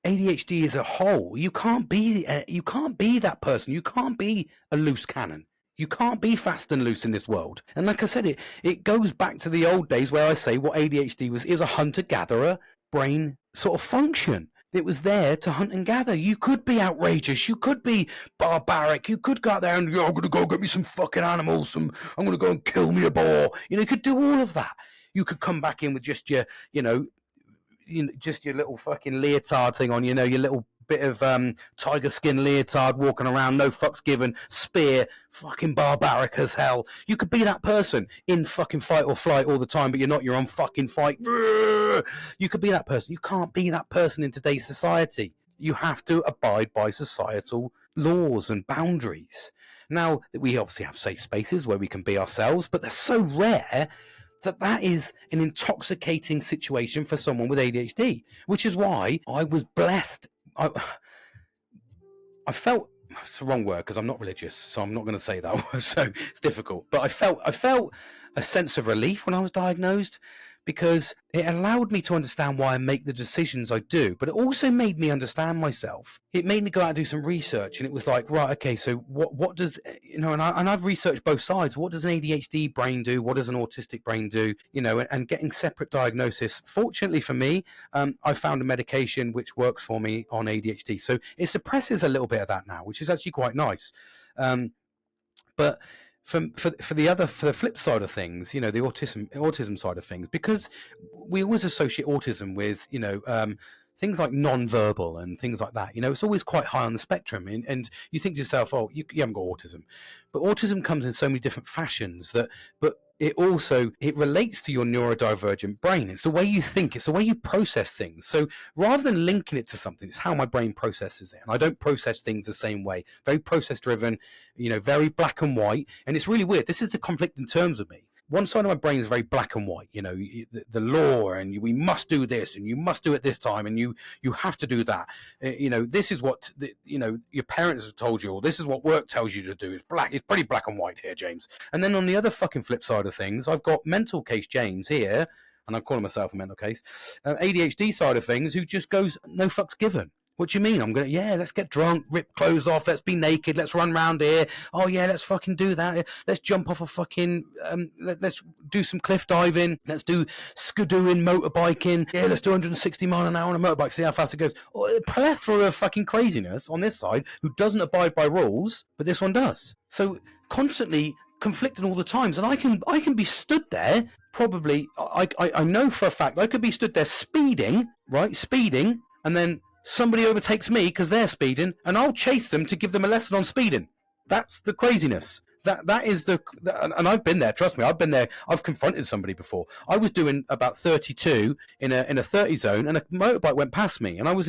ADHD as a whole, you can't be that person. You can't be a loose cannon. You can't be fast and loose in this world. And like I said, it goes back to the old days where I say what ADHD was. It was a hunter-gatherer brain sort of function. It was there to hunt and gather. You could be outrageous. You could be barbaric. You could go out there and, I'm going to go get me some fucking animals. I'm going to go and kill me a boar. You could do all of that. You could come back in with just your, just your little fucking leotard thing on, your little bit of tiger skin leotard, walking around, no fucks given, spear, fucking barbaric as hell. You could be that person in fucking fight or flight all the time, but you're not your own fucking fight. You could be that person. You can't be that person in today's society. You have to abide by societal laws and boundaries. Now, we obviously have safe spaces where we can be ourselves, but they're so rare that is an intoxicating situation for someone with ADHD, which is why I was blessed. I felt, it's the wrong word because I'm not religious, so I'm not going to say that word, so it's difficult. But I felt a sense of relief when I was diagnosed, because it allowed me to understand why I make the decisions I do, but it also made me understand myself. It made me go out and do some research, and it was like, right, okay, so what does, and I've researched both sides. What does an ADHD brain do? What does an autistic brain do? And getting separate diagnosis. Fortunately for me, I found a medication which works for me on ADHD. So it suppresses a little bit of that now, which is actually quite nice. But for the flip side of things, the autism side of things, because we always associate autism with, things like non-verbal and things like that. It's always quite high on the spectrum, and you think to yourself, oh, you haven't got autism. But autism comes in so many different fashions but it relates to your neurodivergent brain. It's the way you think, it's the way you process things. So rather than linking it to something, it's how my brain processes it. And I don't process things the same way. Very process driven, very black and white. And it's really weird. This is the conflict in terms of me. One side of my brain is very black and white, the law, and we must do this, and you must do it this time, and you have to do that. This is what your parents have told you, or this is what work tells you to do. It's pretty black and white here, James. And then on the other fucking flip side of things, I've got mental case James here, and I'm calling myself a mental case, ADHD side of things, who just goes no fucks given. What do you mean? Let's get drunk, rip clothes off, let's be naked, let's run around here. Oh yeah, let's fucking do that. Let's jump off a fucking, let's do some cliff diving. Let's do skidooing, motorbiking. Yeah, let's do 160 mile an hour on a motorbike, see how fast it goes. A plethora of fucking craziness on this side who doesn't abide by rules, but this one does. So constantly conflicting all the times. And I can be stood there, probably, I know for a fact, I could be stood there speeding, and then somebody overtakes me because they're speeding, and I'll chase them to give them a lesson on speeding. That's the craziness. That is and I've been there. Trust me, I've been there. I've confronted somebody before. I was doing about 32 in a 30 zone, and a motorbike went past me, and I was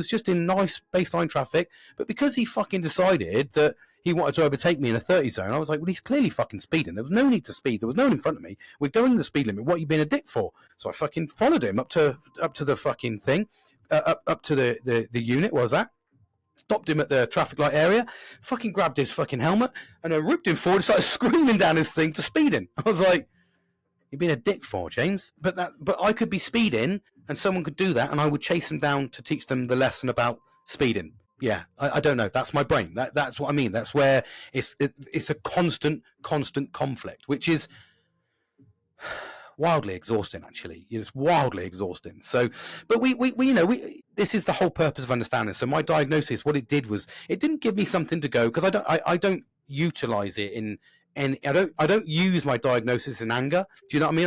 just in nice baseline traffic. But because he fucking decided that he wanted to overtake me in a 30 zone, I was like, well, he's clearly fucking speeding. There was no need to speed. There was no one in front of me. We're going the speed limit. What are you being a dick for? So I fucking followed him up to the fucking thing. Up to the unit, what was that? Stopped him at the traffic light area, fucking grabbed his fucking helmet, and then ripped him forward and started screaming down his thing for speeding. I was like, you're being a dick for, James. But I could be speeding, and someone could do that, and I would chase them down to teach them the lesson about speeding. Yeah, I don't know. That's my brain. That's what I mean. That's where it's a constant conflict, which is wildly exhausting, actually. It's wildly exhausting. So, but we this is the whole purpose of understanding. So my diagnosis, what it did was, it didn't give me something to go, because I don't utilize it I don't use my diagnosis in anger. Do you know what I mean?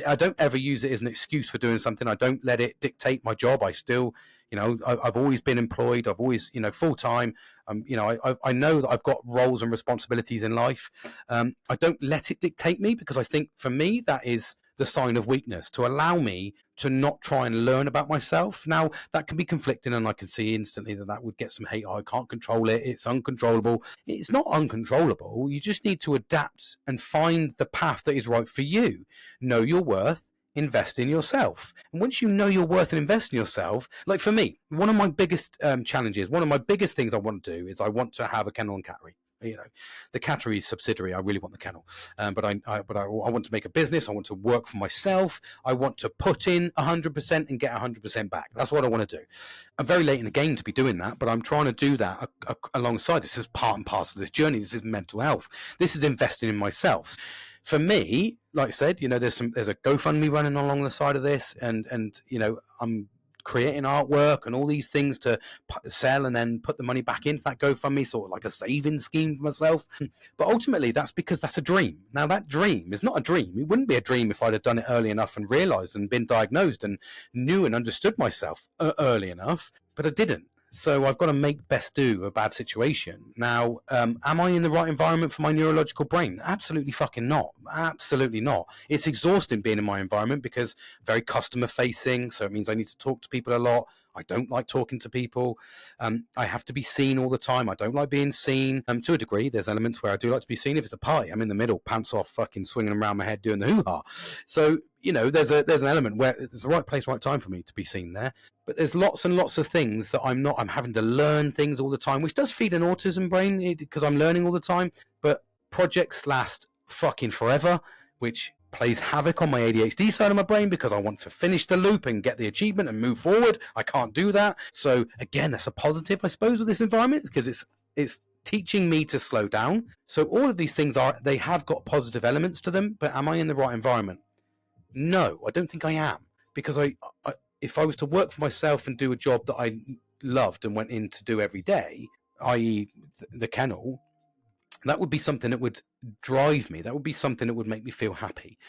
I don't ever use it as an excuse for doing something. I don't let it dictate my job. I still, I've always been employed. I've always, full time. I know that I've got roles and responsibilities in life. I don't let it dictate me, because I think for me that is the sign of weakness, to allow me to not try and learn about myself. Now, that can be conflicting, and I can see instantly that would get some hate. Oh, I can't control it. It's uncontrollable. It's not uncontrollable. You just need to adapt and find the path that is right for you. Know your worth. invest in yourself. And once you know your worth and invest in yourself, like for me, one of my biggest challenges, one of my biggest things I want to do is I want to have a kennel and cattery. You know, the cattery subsidiary, I really want the kennel, but I want to make a business. I want to work for myself. I want to put in 100% and get 100% back. That's what I want to do. I'm very late in the game to be doing that, but I'm trying to do that alongside. This is part and parcel of this journey. This is mental health. This is investing in myself. For me, like I said, you know, there's a GoFundMe running along the side of this, and you know, I'm creating artwork and all these things to sell and then put the money back into that GoFundMe, sort of like a saving scheme for myself. But ultimately, that's because that's a dream. Now, that dream is not a dream. It wouldn't be a dream if I'd have done it early enough and realized and been diagnosed and knew and understood myself early enough, but I didn't. So I've got to make best do of a bad situation. Now, am I in the right environment for my neurological brain? Absolutely fucking not. Absolutely not. It's exhausting being in my environment because very customer facing. So it means I need to talk to people a lot. I don't like talking to people. I have to be seen all the time. I don't like being seen. To a degree, there's elements where I do like to be seen. If it's a party, I'm in the middle, pants off, fucking swinging around my head doing the hoo-ha. So, you know, there's an element where it's the right place, right time for me to be seen there. But there's lots and lots of things that I'm having to learn things all the time, which does feed an autism brain because I'm learning all the time. But projects last fucking forever, which plays havoc on my ADHD side of my brain because I want to finish the loop and get the achievement and move forward. I can't do that. So again, that's a positive, I suppose, with this environment, because it's teaching me to slow down. So all of these things they have got positive elements to them, but am I in the right environment? No, I don't think I am, because if I was to work for myself and do a job that I loved and went in to do every day, i.e. the kennel, that would be something that would drive me. That would be something that would make me feel happy.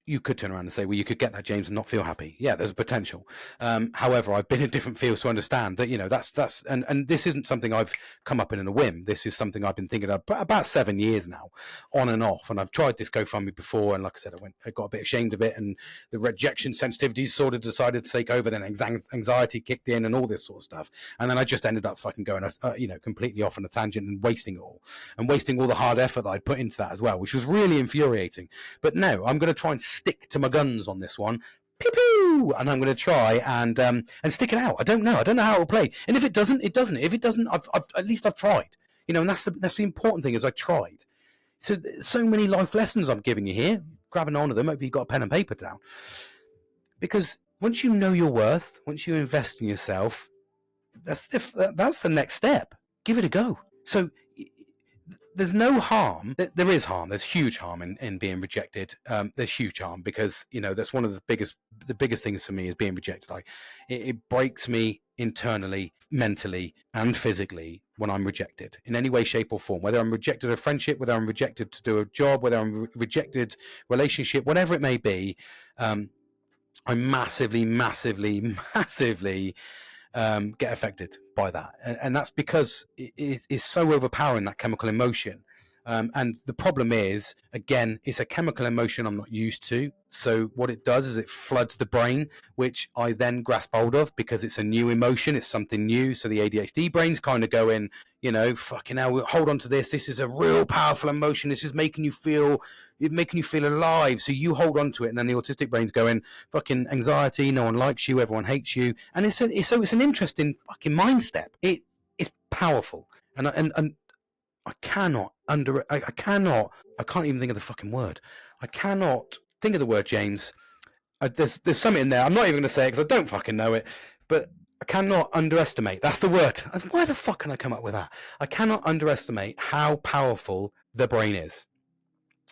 You could turn around and say, well, you could get that, James, and not feel happy. Yeah, there's a potential. However, I've been in different fields to understand that, you know, that's and this isn't something I've come up in a whim. This is something I've been thinking of about 7 years now, on and off. And I've tried this GoFundMe before, and like I said, I got a bit ashamed of it, and the rejection sensitivities sort of decided to take over. Then anxiety kicked in, and all this sort of stuff. And then I just ended up fucking going, you know, completely off on a tangent and wasting all the hard effort that I'd put into that as well, which was really infuriating. But no, I'm going to try and stick to my guns on this one. Pew-pew! And I'm going to try and stick it out. I don't know how it will play. And if it doesn't, it doesn't. If it doesn't, at least I've tried. You know, and that's the important thing, is I tried. So many life lessons I'm giving you here. Grabbing onto them. Hope you've got a pen and paper down. Because once you know your worth, once you invest in yourself, that's the next step. Give it a go. So there's no harm. There is harm. There's huge harm in being rejected. There's huge harm because, you know, that's one of the biggest things for me is being rejected. It breaks me internally, mentally, and physically when I'm rejected in any way, shape, or form. Whether I'm rejected a friendship, whether I'm rejected to do a job, whether I'm rejected relationship, whatever it may be, I massively get affected by that, and that's because it's so overpowering, that chemical emotion. And the problem is, again, it's a chemical emotion I'm not used to. So what it does is it floods the brain, which I then grasp hold of because it's a new emotion. It's something new. So the ADHD brain's kind of going, you know, fucking hell, hold on to this. This is a real powerful emotion. This is making you feel alive. So you hold on to it. And then the autistic brain's going, fucking anxiety. No one likes you. Everyone hates you. And it's an interesting fucking mind step. It's powerful. And I can't even think of the fucking word. I cannot think of the word, James. There's something in there. I'm not even going to say it because I don't fucking know it, but I cannot underestimate. That's the word. Why the fuck can I come up with that? I cannot underestimate how powerful the brain is,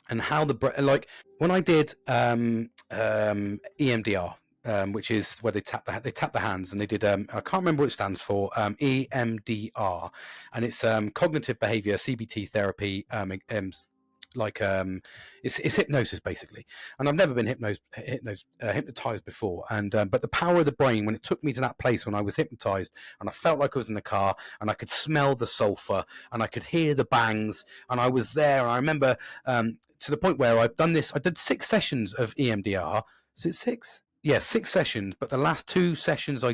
and how the brain, like when I did EMDR, which is where they tap the hands, and they did I can't remember what it stands for, EMDR, and it's cognitive behavior CBT therapy, it's hypnosis basically. And I've never been hypnotized before, and but the power of the brain, when it took me to that place when I was hypnotized, and I felt like I was in the car, and I could smell the sulfur, and I could hear the bangs, and I was there, and I remember to the point where I did 6 sessions of EMDR. Is it 6? Yeah, 6 sessions, but the last 2 sessions I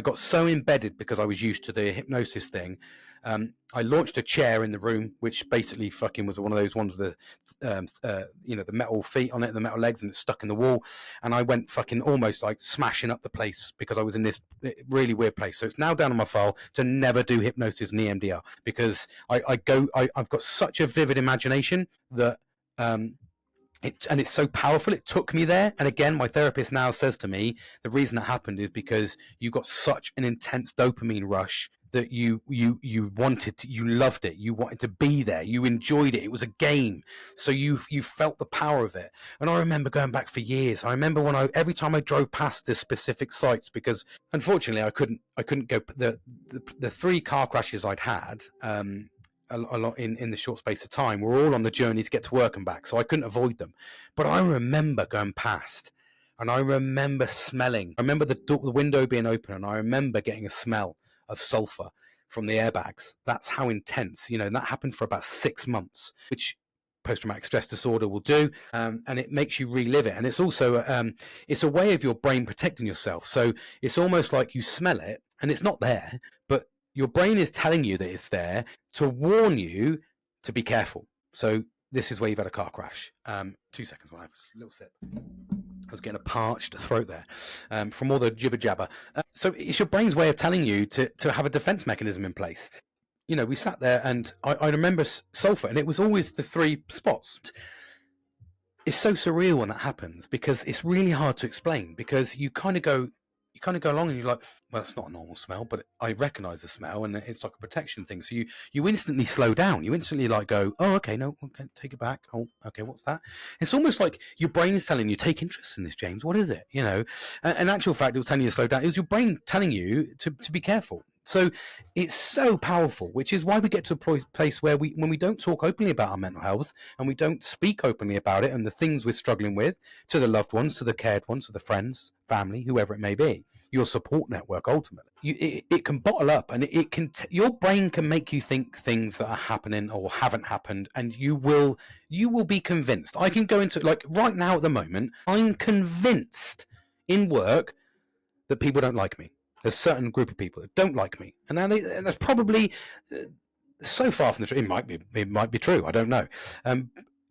got so embedded because I was used to the hypnosis thing, I launched a chair in the room, which basically fucking was one of those ones with the, the metal feet on it, the metal legs, and it's stuck in the wall. And I went fucking almost like smashing up the place because I was in this really weird place. So it's now down on my file to never do hypnosis and EMDR, because I've got such a vivid imagination that, it's so powerful. It took me there. And again, my therapist now says to me, the reason that happened is because you got such an intense dopamine rush that you wanted to, you loved it. You wanted to be there. You enjoyed it. It was a game. So you felt the power of it. And I remember going back for years. I remember when every time I drove past this specific sites, because unfortunately I couldn't go, the 3 car crashes I'd had, a lot in the short space of time, we're all on the journey to get to work and back, so I couldn't avoid them. But I remember going past, and I remember smelling. I remember the window being open, and I remember getting a smell of sulfur from the airbags. That's how intense, and that happened for about 6 months, which post-traumatic stress disorder will do, and it makes you relive it. And it's also it's a way of your brain protecting yourself. So it's almost like you smell it and it's not there, but your brain is telling you that it's there to warn you to be careful. So this is where you've had a car crash. 2 seconds while I have a little sip. I was getting a parched throat there from all the jibber jabber. So it's your brain's way of telling you to have a defense mechanism in place. We sat there, and I remember sulfur, and it was always the 3 spots. It's so surreal when that happens, because it's really hard to explain, because you kind of go along and you're like, well, that's not a normal smell, but I recognize the smell, and it's like a protection thing. So you instantly slow down. You instantly like go, oh, okay, no, okay, take it back. Oh, okay, what's that? It's almost like your brain's telling you, take interest in this, James. What is it? In actual fact, it was telling you to slow down. It was your brain telling you to be careful. So it's so powerful, which is why we get to a place where when we don't talk openly about our mental health, and we don't speak openly about it and the things we're struggling with to the loved ones, to the cared ones, to the friends, family, whoever it may be, your support network, ultimately, it can bottle up, and your brain can make you think things that are happening or haven't happened, and you will be convinced. I can go into, like, right now at the moment, I'm convinced in work that people don't like me. There's a certain group of people that don't like me, and now that's probably so far from the truth. It might be true. I don't know,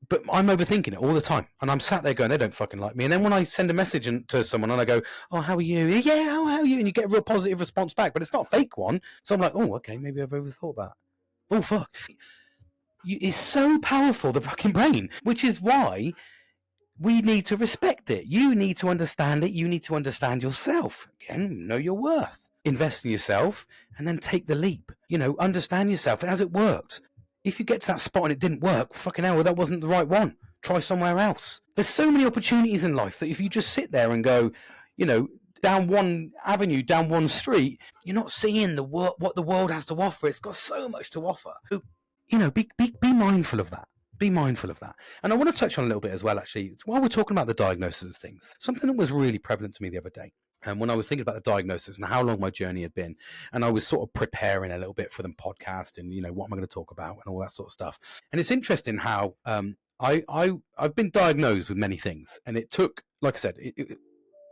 but I'm overthinking it all the time, and I'm sat there going, they don't fucking like me. And then when I send a message to someone and I go, oh, how are you? Yeah, how are you? And you get a real positive response back, but it's not a fake one. So I'm like, oh, okay, maybe I've overthought that. Oh, fuck. It's so powerful, the fucking brain, which is why we need to respect it. You need to understand it. You need to understand yourself. Again, know your worth. Invest in yourself, and then take the leap. Understand yourself. Has it worked? If you get to that spot and it didn't work, fucking hell, well, that wasn't the right one. Try somewhere else. There's so many opportunities in life that if you just sit there and go, down one avenue, down one street, you're not seeing what the world has to offer. It's got so much to offer. Be mindful of that. Be mindful of that. And I want to touch on a little bit as well, actually, while we're talking about the diagnosis of things, something that was really prevalent to me the other day. And when I was thinking about the diagnosis and how long my journey had been, and I was sort of preparing a little bit for the podcast and, what am I going to talk about and all that sort of stuff. And it's interesting how I've been diagnosed with many things. And it took, like I said,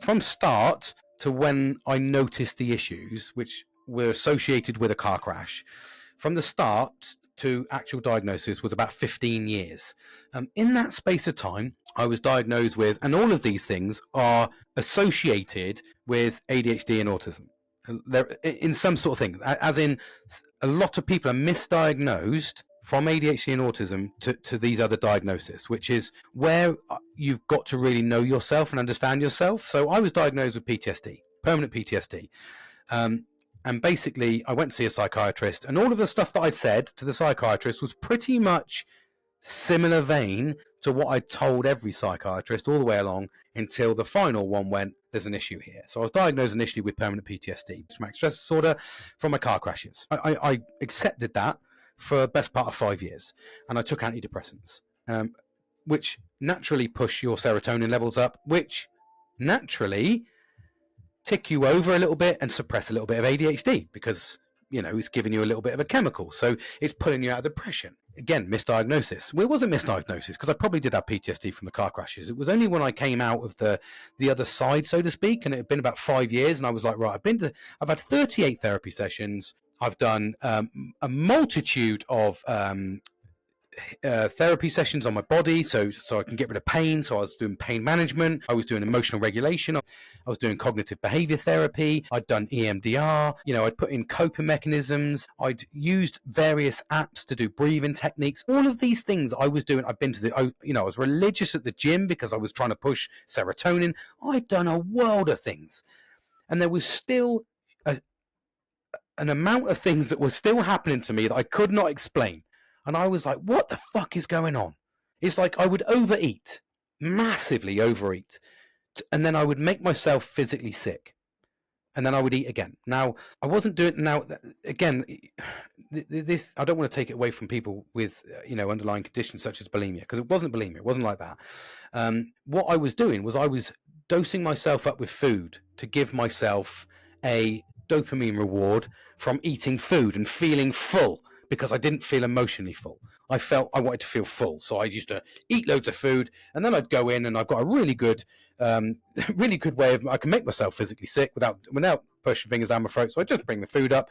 from start to when I noticed the issues, which were associated with a car crash, from the start to actual diagnosis was about 15 years. In that space of time, I was diagnosed with, and all of these things are associated with ADHD and autism. They're in some sort of thing, as in a lot of people are misdiagnosed from ADHD and autism to these other diagnoses, which is where you've got to really know yourself and understand yourself. So I was diagnosed with PTSD, permanent PTSD. And basically, I went to see a psychiatrist, and all of the stuff that I'd said to the psychiatrist was pretty much similar vein to what I told every psychiatrist all the way along until the final one went, there's an issue here. So I was diagnosed initially with permanent PTSD, post-traumatic stress disorder, from my car crashes. I accepted that for the best part of 5 years, and I took antidepressants, which naturally push your serotonin levels up, which naturally tick you over a little bit and suppress a little bit of ADHD, because it's giving you a little bit of a chemical, so it's pulling you out of depression. Again, misdiagnosis. Well, it wasn't misdiagnosis, because I probably did have PTSD from the car crashes. It was only when I came out of the other side, so to speak, and it had been about 5 years, and I was like, right, I've had 38 therapy sessions. I've done a multitude of therapy sessions on my body, so I can get rid of pain. So I was doing pain management, I was doing emotional regulation, I was doing cognitive behavior therapy, I'd done EMDR, I'd put in coping mechanisms, I'd used various apps to do breathing techniques. All of these things I was doing. I've been to the, I was religious at the gym because I was trying to push serotonin. I'd done a world of things, and there was still an amount of things that were still happening to me that I could not explain. And I was like, what the fuck is going on? It's like I would overeat, massively overeat, and then I would make myself physically sick. And then I would eat again. Now, I wasn't doing, now, again, this, I don't want to take it away from people with, underlying conditions such as bulimia, because it wasn't bulimia. It wasn't like that. What I was doing was I was dosing myself up with food to give myself a dopamine reward from eating food and feeling full, because I didn't feel emotionally full. I felt I wanted to feel full. So I used to eat loads of food, and then I'd go in, and I've got a really good way of, I can make myself physically sick without pushing fingers down my throat. So I just bring the food up,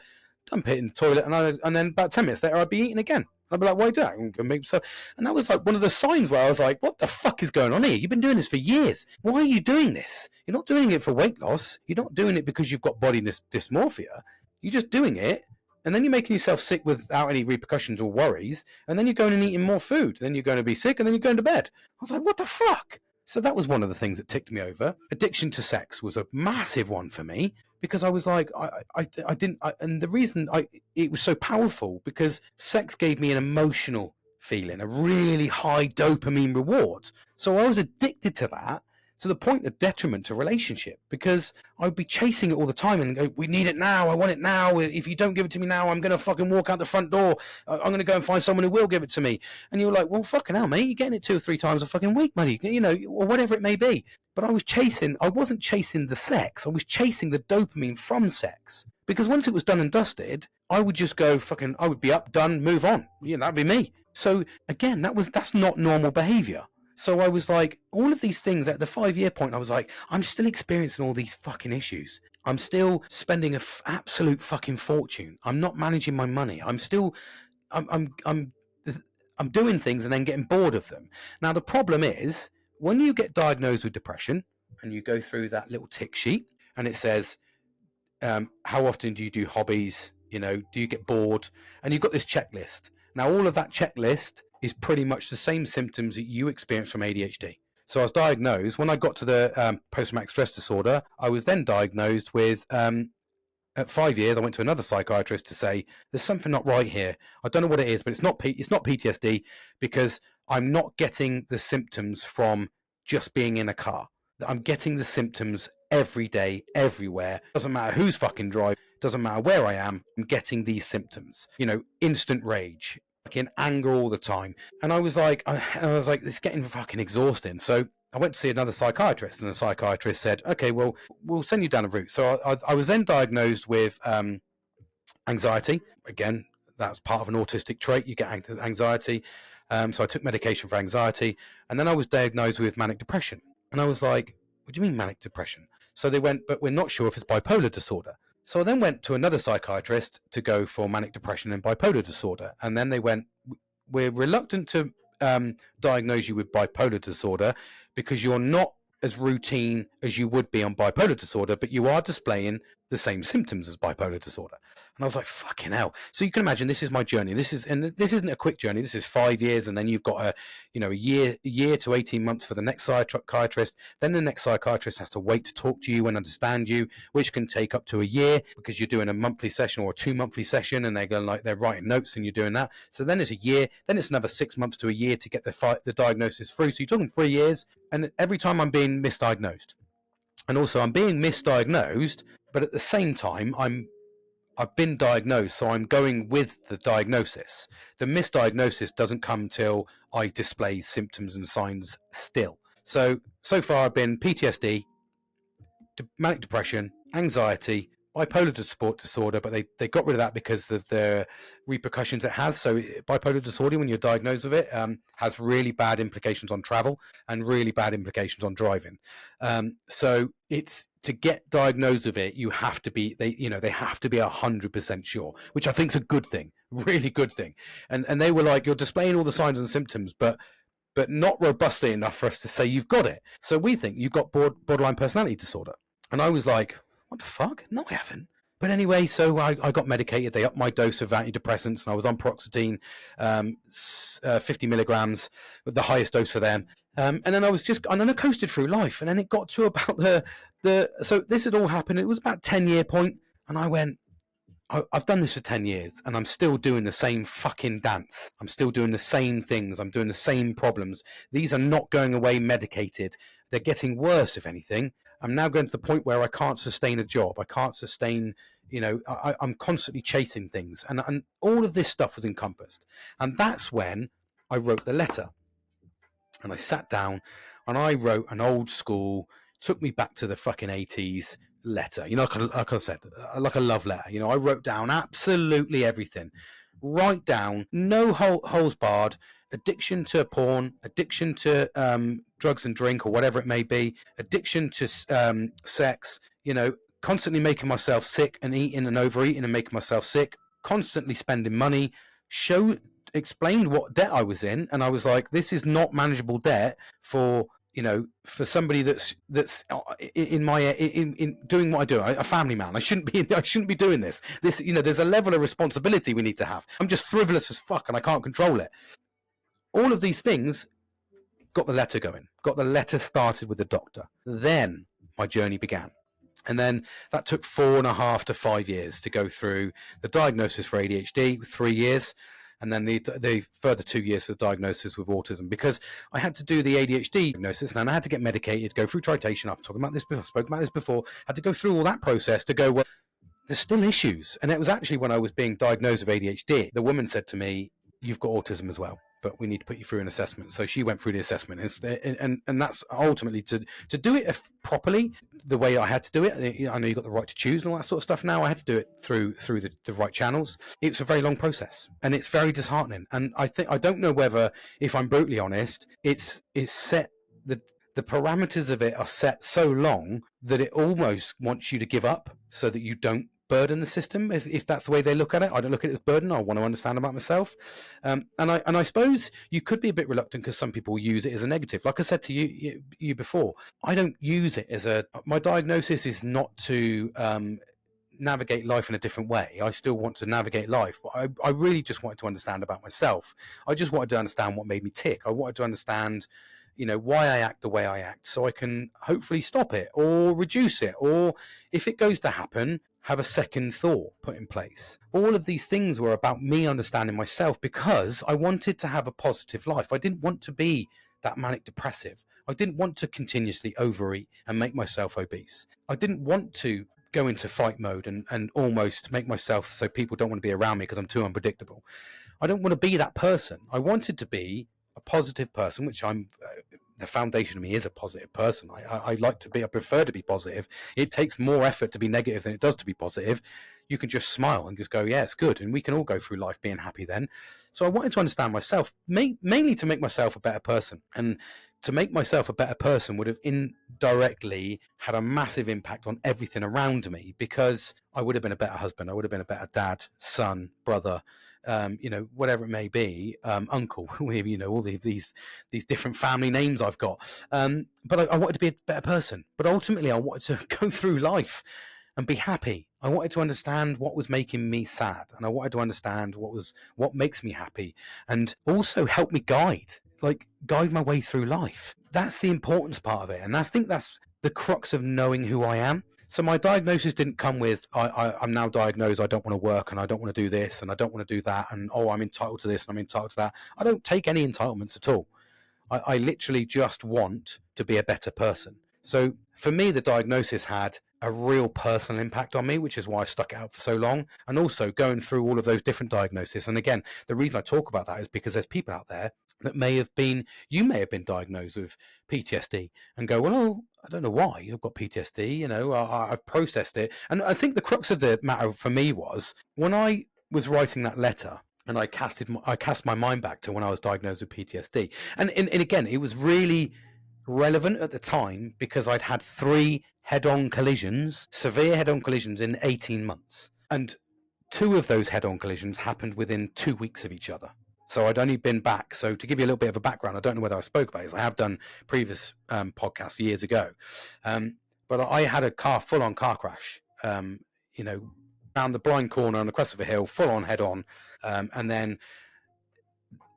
dump it in the toilet, and then about 10 minutes later, I'd be eating again. I'd be like, why do that? I'm gonna make myself. And that was like one of the signs where I was like, what the fuck is going on here? You've been doing this for years. Why are you doing this? You're not doing it for weight loss. You're not doing it because you've got body dysmorphia. You're just doing it, and then you're making yourself sick without any repercussions or worries, and then you're going and eating more food. Then you're going to be sick, and then you're going to bed. I was like, what the fuck? So that was one of the things that ticked me over. Addiction to sex was a massive one for me, because I was like, and the reason it was so powerful, because sex gave me an emotional feeling, a really high dopamine reward. So I was addicted to that, to the point of detriment to relationship, because I'd be chasing it all the time and go, we need it now, I want it now, if you don't give it to me now, I'm going to fucking walk out the front door, I'm going to go and find someone who will give it to me. And you're like, well, fucking hell, mate, you're getting it 2 or 3 times a fucking week, buddy, or whatever it may be. But I wasn't chasing the sex, I was chasing the dopamine from sex. Because once it was done and dusted, I would just go I would be up, done, move on. That'd be me. So again, that's not normal behavior. So I was like, all of these things at the 5-year point, I was like, I'm still experiencing all these fucking issues. I'm still spending an absolute fucking fortune. I'm not managing my money. I'm doing things and then getting bored of them. Now, the problem is, when you get diagnosed with depression and you go through that little tick sheet and it says, how often do you do hobbies? Do you get bored? And you've got this checklist. Now, all of that checklist is pretty much the same symptoms that you experience from ADHD. So I was diagnosed, when I got to the post-traumatic stress disorder, I was then diagnosed with, at 5 years, I went to another psychiatrist to say, there's something not right here. I don't know what it is, but it's not PTSD, because I'm not getting the symptoms from just being in a car. I'm getting the symptoms every day, everywhere. Doesn't matter who's fucking driving, doesn't matter where I am, I'm getting these symptoms. Instant rage, fucking anger all the time. And I was like, it's getting fucking exhausting. So I went to see another psychiatrist, and the psychiatrist said, okay, well, we'll send you down a route. So I was then diagnosed with anxiety. Again, that's part of an autistic trait. You get anxiety. So I took medication for anxiety, and then I was diagnosed with manic depression. And I was like, what do you mean manic depression? So they went, but we're not sure if it's bipolar disorder. So I then went to another psychiatrist to go for manic depression and bipolar disorder. And then they went, we're reluctant to diagnose you with bipolar disorder because you're not as routine as you would be on bipolar disorder, but you are displaying the same symptoms as bipolar disorder. And I was like, fucking hell. So you can imagine, this is my journey. This isn't a quick journey. This is 5 years. And then you've got a year to 18 months for the next psychiatrist. Then the next psychiatrist has to wait to talk to you and understand you, which can take up to a year, because you're doing a monthly session or a 2-monthly session, and they're writing notes and you're doing that. So then it's a year, then it's another 6 months to a year to get the diagnosis through. So you're talking 3 years. And every time I'm being misdiagnosed. And also I'm being misdiagnosed, but at the same time, I've been diagnosed, so I'm going with the diagnosis. The misdiagnosis doesn't come till I display symptoms and signs still. So far I've been PTSD, manic depression, anxiety, bipolar disorder, but they got rid of that because of the repercussions it has. So bipolar disorder, when you're diagnosed with it, has really bad implications on travel and really bad implications on driving. So it's, to get diagnosed with it, you have to be, they have to be 100% sure, which I think is a good thing, really good thing. And they were like, you're displaying all the signs and symptoms, but not robustly enough for us to say you've got it. So we think you've got borderline personality disorder. And I was like, what the fuck? No, I haven't. But anyway, so I got medicated. They upped my dose of antidepressants, and I was on paroxetine, 50 milligrams, with the highest dose for them. And then I coasted through life. And then it got to about so this had all happened. It was about 10-year point. And I went, I've done this for 10 years and I'm still doing the same fucking dance. I'm still doing the same things. I'm doing the same problems. These are not going away medicated. They're getting worse, if anything. I'm now going to the point where I can't sustain a job. I can't sustain, I'm constantly chasing things. And all of this stuff was encompassed. And that's when I wrote the letter. And I sat down and I wrote an old school, took me back to the fucking 80s letter, like I said, like a love letter. I wrote down absolutely everything, right down, no holes barred. Addiction to porn, addiction to drugs and drink, or whatever it may be, addiction to sex, constantly making myself sick and eating and overeating and making myself sick, constantly spending money, explained what debt I was in. And I was like, this is not manageable debt for somebody that's in doing what I do, a family man. I shouldn't be doing this. There's a level of responsibility we need to have. I'm just frivolous as fuck and I can't control it. All of these things got the letter going, got the letter started with the doctor. Then my journey began. And then that took 4.5 to 5 years to go through the diagnosis for ADHD, 3 years. And then the further 2 years for the diagnosis with autism, because I had to do the ADHD diagnosis and I had to get medicated, go through titration. I've spoken about this before, had to go through all that process to go, well, there's still issues. And it was actually when I was being diagnosed with ADHD, the woman said to me, you've got autism as well, but we need to put you through an assessment. So she went through the assessment, and that's ultimately to do it properly, the way I had to do it. I know you got the right to choose and all that sort of stuff. Now I had to do it through the right channels. It's a very long process, and it's very disheartening. And I don't know whether, if I'm brutally honest, it's set, the parameters of it are set so long that it almost wants you to give up so that you don't burden the system, if that's the way they look at it. I don't look at it as burden. I want to understand about myself, and I suppose you could be a bit reluctant because some people use it as a negative. Like I said to you before, I don't use it as my diagnosis is not to navigate life in a different way. I still want to navigate life, but I really just wanted to understand about myself. I just wanted to understand what made me tick. I wanted to understand why I act the way I act, so I can hopefully stop it or reduce it, or if it goes to happen, have a second thought put in place. All of these things were about me understanding myself, because I wanted to have a positive life. I didn't want to be that manic depressive. I didn't want to continuously overeat and make myself obese. I didn't want to go into fight mode and almost make myself so people don't want to be around me because I'm too unpredictable. I don't want to be that person. I wanted to be a positive person, which I'm the foundation of me is a positive person. I like to be, I prefer to be positive. It takes more effort to be negative than it does to be positive. You can just smile and just go, yeah, it's good. And we can all go through life being happy then. So I wanted to understand myself, mainly to make myself a better person. And to make myself a better person would have indirectly had a massive impact on everything around me, because I would have been a better husband. I would have been a better dad, son, brother, whatever it may be, uncle, all these different family names I've got. But I wanted to be a better person. But ultimately, I wanted to go through life and be happy. I wanted to understand what was making me sad, and I wanted to understand what makes me happy, and also help me guide my way through life. That's the importance part of it, and I think that's the crux of knowing who I am. So my diagnosis didn't come with, I'm now diagnosed, I don't want to work, and I don't want to do this, and I don't want to do that, and I'm entitled to this, and I'm entitled to that. I don't take any entitlements at all. I literally just want to be a better person. So for me, the diagnosis had a real personal impact on me, which is why I stuck it out for so long. And also going through all of those different diagnoses. And again, the reason I talk about that is because there's people out there that you may have been diagnosed with PTSD and go, well, I don't know why I've got PTSD. I've processed it. And I think the crux of the matter for me was when I was writing that letter and I cast my mind back to when I was diagnosed with PTSD. And again, it was really relevant at the time because I'd had 3 severe head-on collisions in 18 months. And 2 of those head-on collisions happened within 2 weeks of each other. So I'd only been back. So to give you a little bit of a background, I don't know whether I spoke about this. I have done previous podcasts years ago. But I had a full-on car crash, around the blind corner on the crest of a hill, full-on head-on. And then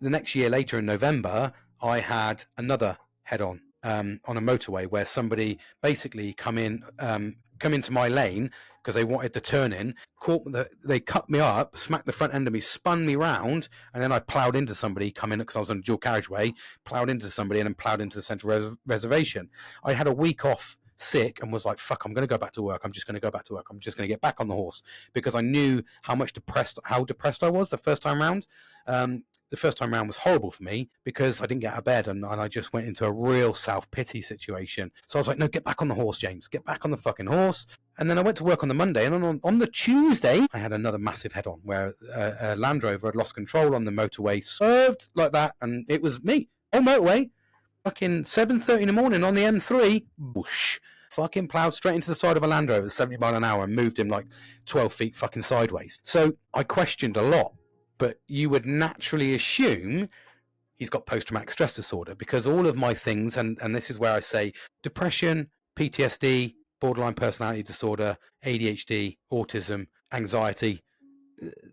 the next year later in November, I had another head-on on a motorway where somebody basically come into my lane because they wanted to turn in, they cut me up, smacked the front end of me, spun me round, and then I ploughed into somebody coming because I was on a dual carriageway, ploughed into somebody and then ploughed into the central reservation. I had a week off sick and was like, fuck, I'm going to go back to work. I'm just going to go back to work. I'm just going to get back on the horse because I knew how depressed I was the first time round. The first time round was horrible for me because I didn't get out of bed and I just went into a real self-pity situation. So I was like, no, get back on the horse, James. Get back on the fucking horse. And then I went to work on the Monday, and on the Tuesday, I had another massive head-on where a Land Rover had lost control on the motorway, swerved like that, and it was me on motorway, fucking 7:30 in the morning on the M3, whoosh, fucking ploughed straight into the side of a Land Rover at 70 miles an hour and moved him like 12 feet fucking sideways. So I questioned a lot. But you would naturally assume he's got post-traumatic stress disorder because all of my things, and this is where I say depression, PTSD, borderline personality disorder, ADHD, autism, anxiety,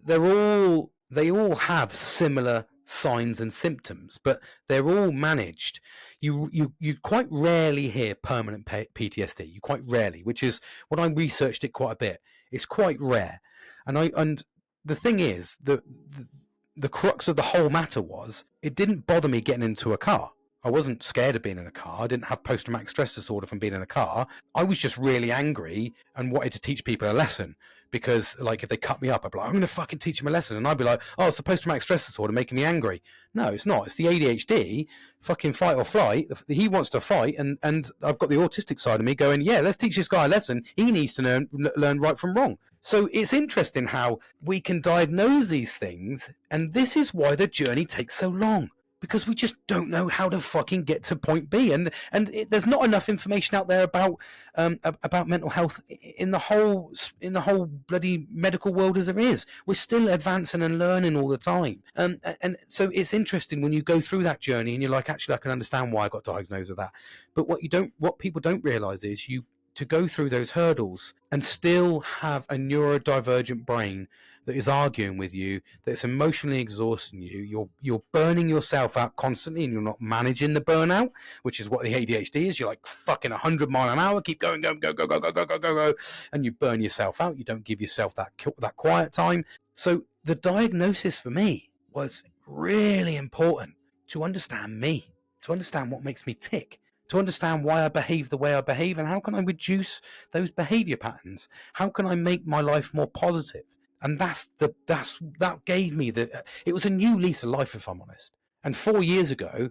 they all have similar signs and symptoms, but they're all managed. You quite rarely hear permanent PTSD. You quite rarely, which is when I researched it quite a bit. It's quite rare, and the thing is, the crux of the whole matter was it didn't bother me getting into a car. I wasn't scared of being in a car. I didn't have post-traumatic stress disorder from being in a car. I was just really angry and wanted to teach people a lesson because, like, if they cut me up, I'd be like, I'm going to fucking teach them a lesson. And I'd be like, oh, it's the post-traumatic stress disorder making me angry. No, it's not. It's the ADHD, fucking fight or flight. He wants to fight, and I've got the autistic side of me going, yeah, let's teach this guy a lesson. He needs to learn right from wrong. So it's interesting how we can diagnose these things, and this is why the journey takes so long. Because we just don't know how to fucking get to point B, and there's not enough information out there about mental health in the whole bloody medical world as there is. We're still advancing and learning all the time, and so it's interesting when you go through that journey and you're like, actually, I can understand why I got diagnosed with that. But what people don't realize is to go through those hurdles and still have a neurodivergent brain that is arguing with you, that's emotionally exhausting you. You're burning yourself out constantly and you're not managing the burnout, which is what the ADHD is. You're like fucking 100 miles an hour, keep going, go, and you burn yourself out. You don't give yourself that quiet time. So the diagnosis for me was really important to understand me, to understand what makes me tick, to understand why I behave the way I behave, and how can I reduce those behavior patterns? How can I make my life more positive? And that gave me it was a new lease of life, if I'm honest. And 4 years ago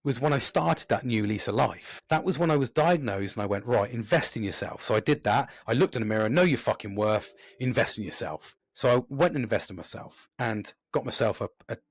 was when I started that new lease of life. That was when I was diagnosed and I went, right, invest in yourself. So I did that. I looked in the mirror, know your fucking worth, invest in yourself. So I went and invested in myself and got myself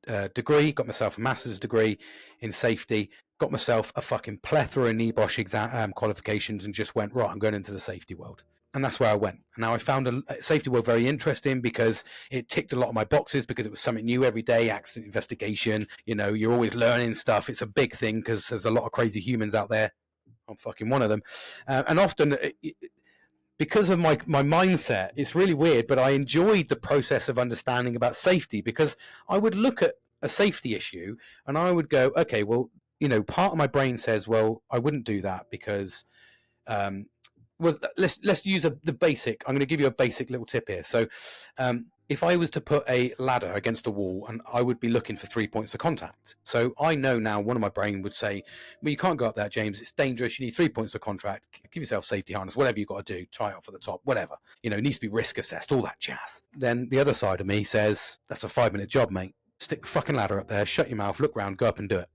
a degree, got myself a master's degree in safety, got myself a fucking plethora of NEBOSH exam qualifications, and just went, right, I'm going into the safety world. And that's where I went. Now I found a safety world very interesting because it ticked a lot of my boxes because it was something new every day, accident investigation. You're always learning stuff. It's a big thing because there's a lot of crazy humans out there. I'm fucking one of them. And often because of my mindset, it's really weird, but I enjoyed the process of understanding about safety because I would look at a safety issue and I would go, okay, well, part of my brain says, well, I wouldn't do that because, well, let's use the basic. I'm going to give you a basic little tip here. So if I was to put a ladder against a wall, and I would be looking for 3 points of contact. So I know now one of my brain would say, well, you can't go up there, James. It's dangerous. You need 3 points of contact. Give yourself safety harness, whatever you've got to do. Try out for the top, whatever. It needs to be risk assessed, all that jazz. Then the other side of me says, that's a 5-minute job, mate. stick the fucking ladder up there, shut your mouth, look around, go up and do it.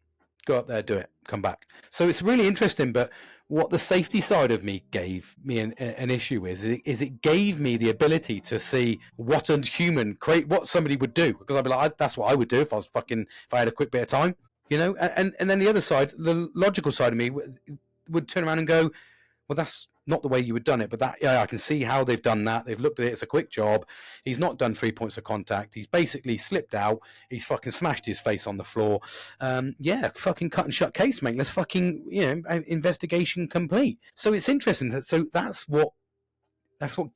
Go up there, do it, come back. So it's really interesting. But what the safety side of me gave me an issue is it gave me the ability to see what a human create, what somebody would do, because I'd be like, that's what I would do if I had a quick bit of time, you know. And then the other side, the logical side of me would turn around and go, well, that's not the way you would done it, but that, yeah, I can see how they've done that. They've looked at it. It's a quick job. He's not done 3 points of contact. He's basically slipped out. He's fucking smashed his face on the floor. Yeah, fucking cut and shut case, mate. Let's fucking, investigation complete. So it's interesting. So that's what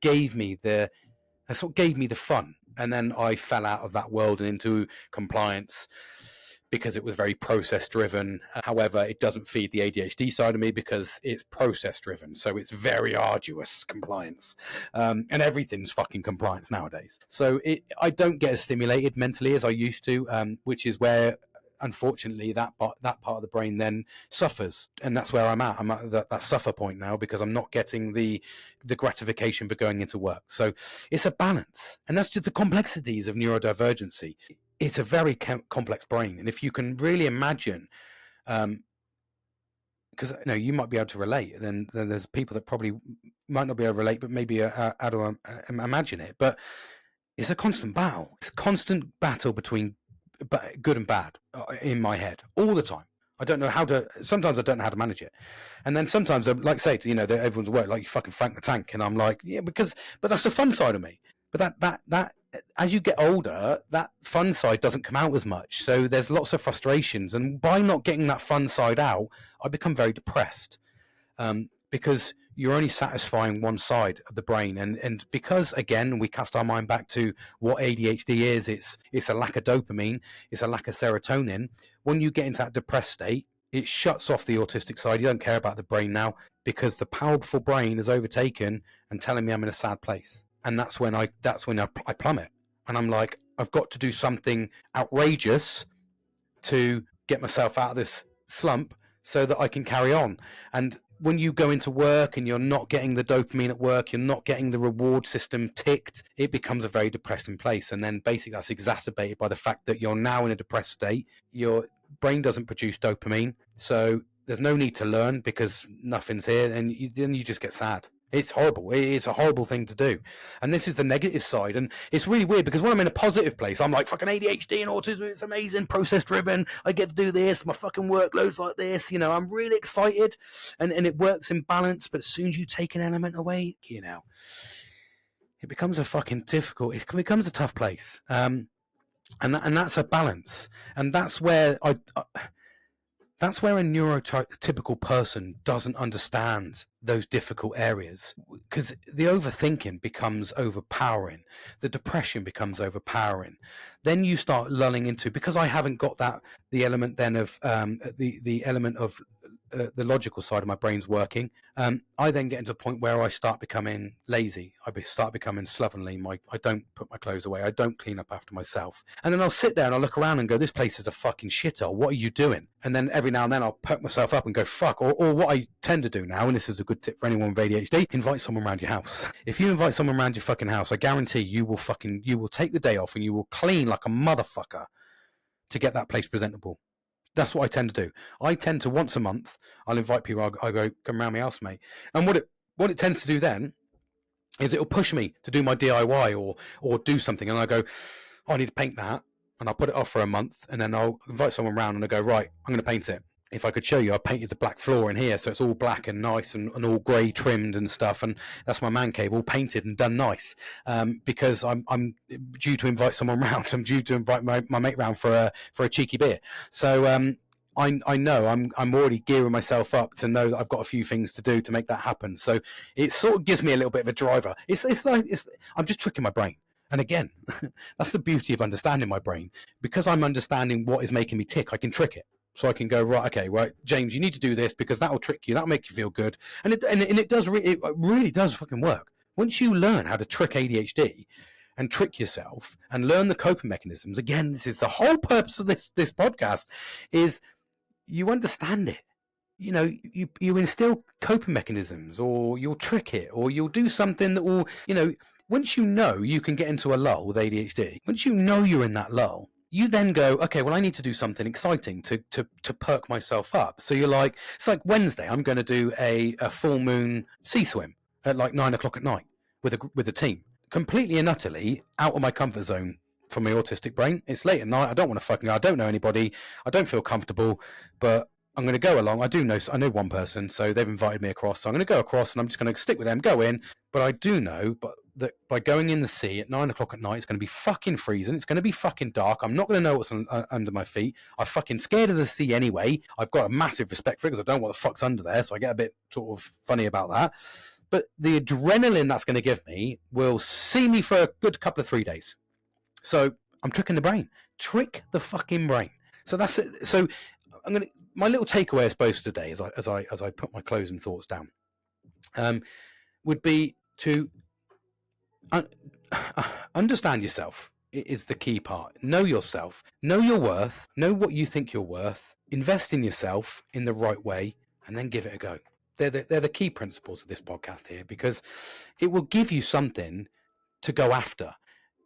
gave me the fun. And then I fell out of that world and into compliance, because it was very process driven. However, it doesn't feed the ADHD side of me because it's process driven. So it's very arduous compliance. And everything's fucking compliance nowadays. So I don't get as stimulated mentally as I used to, which is where, unfortunately, that part of the brain then suffers. And that's where I'm at that suffer point now, because I'm not getting the gratification for going into work. So it's a balance. And that's just the complexities of neurodivergency. It's a very complex brain. And if you can really imagine, because you might be able to relate, then there's people that probably might not be able to relate, but maybe how to imagine it. But it's a constant battle. It's a constant battle between good and bad in my head all the time. I don't know how to. Sometimes I don't know how to manage it, and then sometimes I like say to everyone's work, like, you fucking Frank the Tank, and I'm like, yeah, but that's the fun side of me. But that as you get older, that fun side doesn't come out as much. So there's lots of frustrations, and by not getting that fun side out, I become very depressed, because you're only satisfying one side of the brain. And because, again, we cast our mind back to what ADHD is, it's a lack of dopamine, it's a lack of serotonin. When you get into that depressed state, it shuts off the autistic side. You don't care about the brain now, because the powerful brain is overtaken and telling me I'm in a sad place. And that's when I plummet. And I'm like, I've got to do something outrageous to get myself out of this slump so that I can carry on. And when you go into work and you're not getting the dopamine at work, you're not getting the reward system ticked, it becomes a very depressing place. And then basically that's exacerbated by the fact that you're now in a depressed state. Your brain doesn't produce dopamine, so there's no need to learn because nothing's here, and then you just get sad. It's horrible. It's a horrible thing to do. And this is the negative side. And it's really weird, because when I'm in a positive place, I'm like, fucking ADHD and autism, it's amazing, process driven. I get to do this. My fucking workload's like this. I'm really excited, and it works in balance. But as soon as you take an element away, it becomes a fucking difficult, it becomes a tough place. And that's a balance. And that's where that's where a neurotypical person doesn't understand those difficult areas, because the overthinking becomes overpowering. The depression becomes overpowering. Then you start lulling into, because I haven't got the element then of the element of the logical side of my brain's working. I then get into a point where I start becoming lazy. I start becoming slovenly. I don't put my clothes away. I don't clean up after myself. And then I'll sit there and I'll look around and go, this place is a fucking shithole. What are you doing? And then every now and then I'll perk myself up and go, fuck. Or what I tend to do now, and this is a good tip for anyone with ADHD, invite someone around your house. If you invite someone around your fucking house, I guarantee you will take the day off and you will clean like a motherfucker to get that place presentable. That's what I tend to do. I tend to, once a month, I'll invite people. I go, come around my house, mate. And what it tends to do then is it'll push me to do my DIY or do something. And I go, I need to paint that. And I'll put it off for a month. And then I'll invite someone around and I go, right, I'm going to paint it. If I could show you, I painted the black floor in here. So it's all black and nice and all grey trimmed and stuff. And that's my man cave, all painted and done nice. Because I'm due to invite someone round. I'm due to invite my mate round for a cheeky beer. So I know I'm already gearing myself up to know that I've got a few things to do to make that happen. So it sort of gives me a little bit of a driver. It's like I'm just tricking my brain. And again, that's the beauty of understanding my brain. Because I'm understanding what is making me tick, I can trick it. So I can go, right, okay, right, James, you need to do this because that will trick you. That'll make you feel good. And it really does fucking work. Once you learn how to trick ADHD and trick yourself and learn the coping mechanisms, again, this is the whole purpose of this podcast, is you understand it. You instill coping mechanisms, or you'll trick it, or you'll do something that will, once you know you can get into a lull with ADHD, once you know you're in that lull, you then go, okay, well, I need to do something exciting to perk myself up. So you're like, it's like Wednesday, I'm going to do a full moon sea swim at like 9 o'clock at night with a team. Completely and utterly out of my comfort zone for my autistic brain. It's late at night. I don't want to fucking go. I don't know anybody. I don't feel comfortable, but I'm going to go along. I know one person, so they've invited me across. So I'm going to go across and I'm just going to stick with them, go in. But I do know, that by going in the sea at 9 o'clock at night, it's going to be fucking freezing. It's going to be fucking dark. I'm not going to know what's under my feet. I'm fucking scared of the sea anyway. I've got a massive respect for it because I don't know what the fuck's under there. So I get a bit sort of funny about that. But the adrenaline that's going to give me will see me for a good couple of 3 days. So I'm tricking the brain. Trick the fucking brain. So that's it. So my little takeaway, I suppose, today, as I put my closing thoughts down, would be to understand yourself. It is the key part. Know yourself. Know your worth. Know what you think you're worth. Invest in yourself in the right way, and then give it a go. They're the key principles of this podcast here, because it will give you something to go after.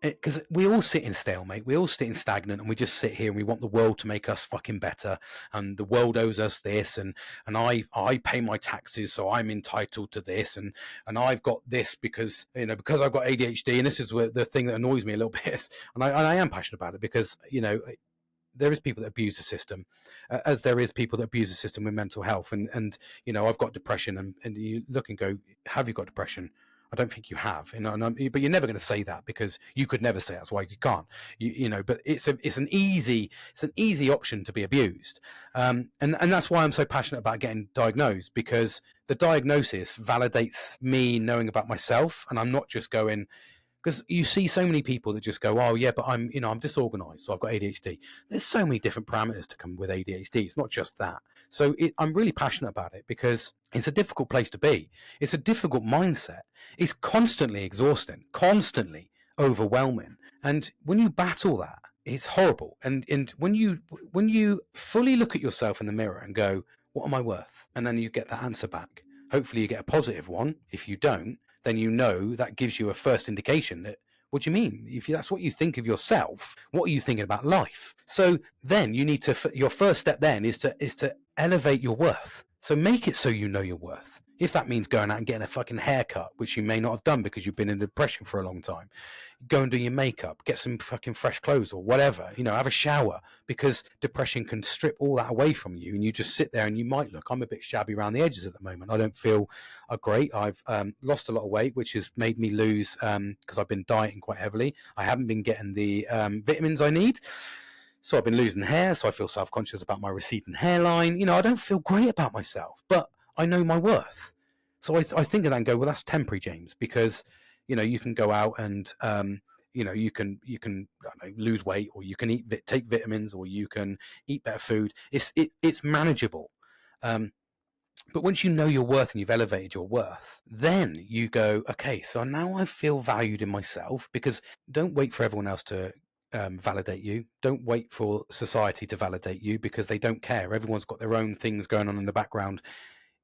Because we all sit in stalemate, we all sit in stagnant, and we just sit here and we want the world to make us fucking better, and the world owes us this, and I pay my taxes, so I'm entitled to this, and I've got this because I've got ADHD, and this is the thing that annoys me a little bit, and I am passionate about it, because there is people that abuse the system, as there is people that abuse the system with mental health, and I've got depression, and you look and go, have you got depression? I don't think you have, but you're never going to say that, because you could never say that's why you can't, but it's an easy option to be abused. And that's why I'm so passionate about getting diagnosed, because the diagnosis validates me knowing about myself. And I'm not just going, because you see so many people that just go, oh yeah, but I'm disorganized, so I've got ADHD. There's so many different parameters to come with ADHD. It's not just that. So I'm really passionate about it, because it's a difficult place to be. It's a difficult mindset. It's constantly exhausting, constantly overwhelming. And when you battle that, it's horrible. And when you fully look at yourself in the mirror and go, what am I worth? And then you get that answer back. Hopefully you get a positive one. If you don't, then that gives you a first indication that, what do you mean? If that's what you think of yourself, what are you thinking about life? So then you need to, your first step then is to elevate your worth. So make it so you know your worth. If that means going out and getting a fucking haircut, which you may not have done because you've been in depression for a long time, go and do your makeup, get some fucking fresh clothes or whatever, have a shower, because depression can strip all that away from you, and you just sit there and you might look, I'm a bit shabby around the edges at the moment. I don't feel great. I've lost a lot of weight, which has made me lose, because I've been dieting quite heavily. I haven't been getting the vitamins I need. So I've been losing hair, so I feel self-conscious about my receding hairline. I don't feel great about myself, but I know my worth. So I think of that and go, well, that's temporary, James, because, you can go out and, you can I don't know, lose weight, or you can take vitamins, or you can eat better food. It's manageable. But once you know your worth and you've elevated your worth, then you go, okay, so now I feel valued in myself, because don't wait for everyone else to validate you. Don't wait for society to validate you, because they don't care. Everyone's got their own things going on in the background.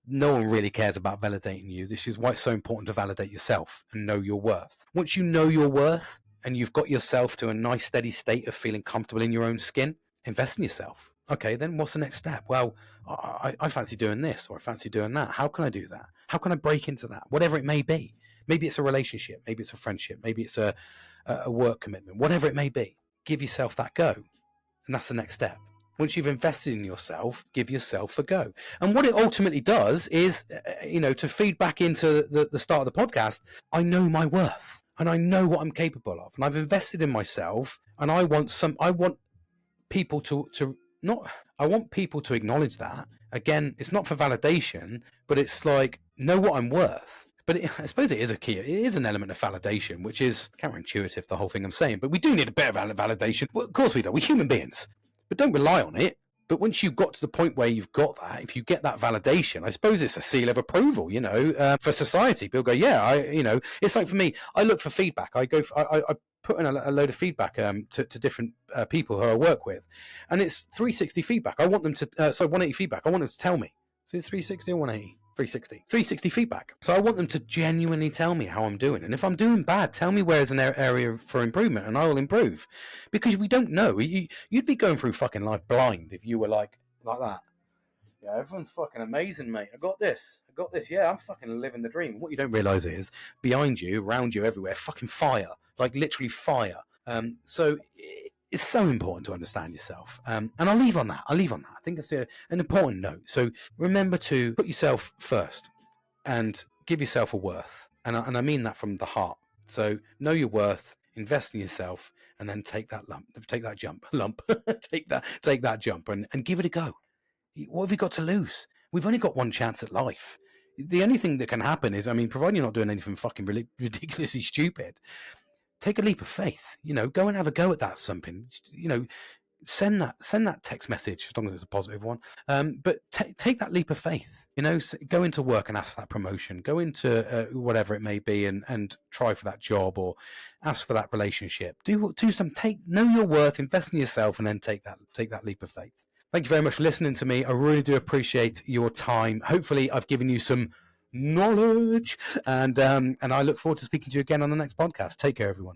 No one really cares about validating you. This is why it's so important to validate yourself and know your worth. Once you know your worth and you've got yourself to a nice steady state of feeling comfortable in your own skin, invest in yourself. Okay, then what's the next step? Well, I fancy doing this, or I fancy doing that. How can I do that? How can I break into that? Whatever it may be. Maybe it's a relationship. Maybe it's a friendship. Maybe it's a work commitment. Whatever it may be. Give yourself that go. And that's the next step. Once you've invested in yourself, give yourself a go. And what it ultimately does is, to feed back into the start of the podcast, I know my worth and I know what I'm capable of. And I've invested in myself, and I want people I want people to acknowledge that. Again, it's not for validation, but it's like, know what I'm worth. But I suppose it is a key. It is an element of validation, which is counterintuitive, the whole thing I'm saying. But we do need a bit of validation. Well, of course we do. We're human beings. But don't rely on it. But once you've got to the point where you've got that, if you get that validation, I suppose it's a seal of approval, for society. People go, yeah, it's like for me, I look for feedback. I put in a load of feedback to different people who I work with. And it's 360 feedback. I want them to, 180 feedback. I want them to tell me. So it's 360 or 180? 360 feedback. So I want them to genuinely tell me how I'm doing. And if I'm doing bad, tell me where's an area for improvement and I will improve. Because we don't know. You'd be going through fucking life blind if you were like that. Yeah, everyone's fucking amazing, mate. I got this. Yeah, I'm fucking living the dream. What you don't realise is behind you, around you, everywhere, fucking fire. Like literally fire. So it's so important to understand yourself. And I'll leave on that. I think it's an important note. So remember to put yourself first and give yourself a worth. And I mean that from the heart. So know your worth, invest in yourself, and then take that jump and give it a go. What have you got to lose? We've only got one chance at life. The only thing that can happen is, providing you're not doing anything fucking really ridiculously stupid, take a leap of faith. Go and have a go at that something. Send that text message as long as it's a positive one. But take that leap of faith. Go into work and ask for that promotion. Go into whatever it may be and try for that job or ask for that relationship. Do some. Know your worth, invest in yourself, and then take that leap of faith. Thank you very much for listening to me. I really do appreciate your time. Hopefully, I've given you some knowledge, and I look forward to speaking to you again on the next podcast. Take care, everyone.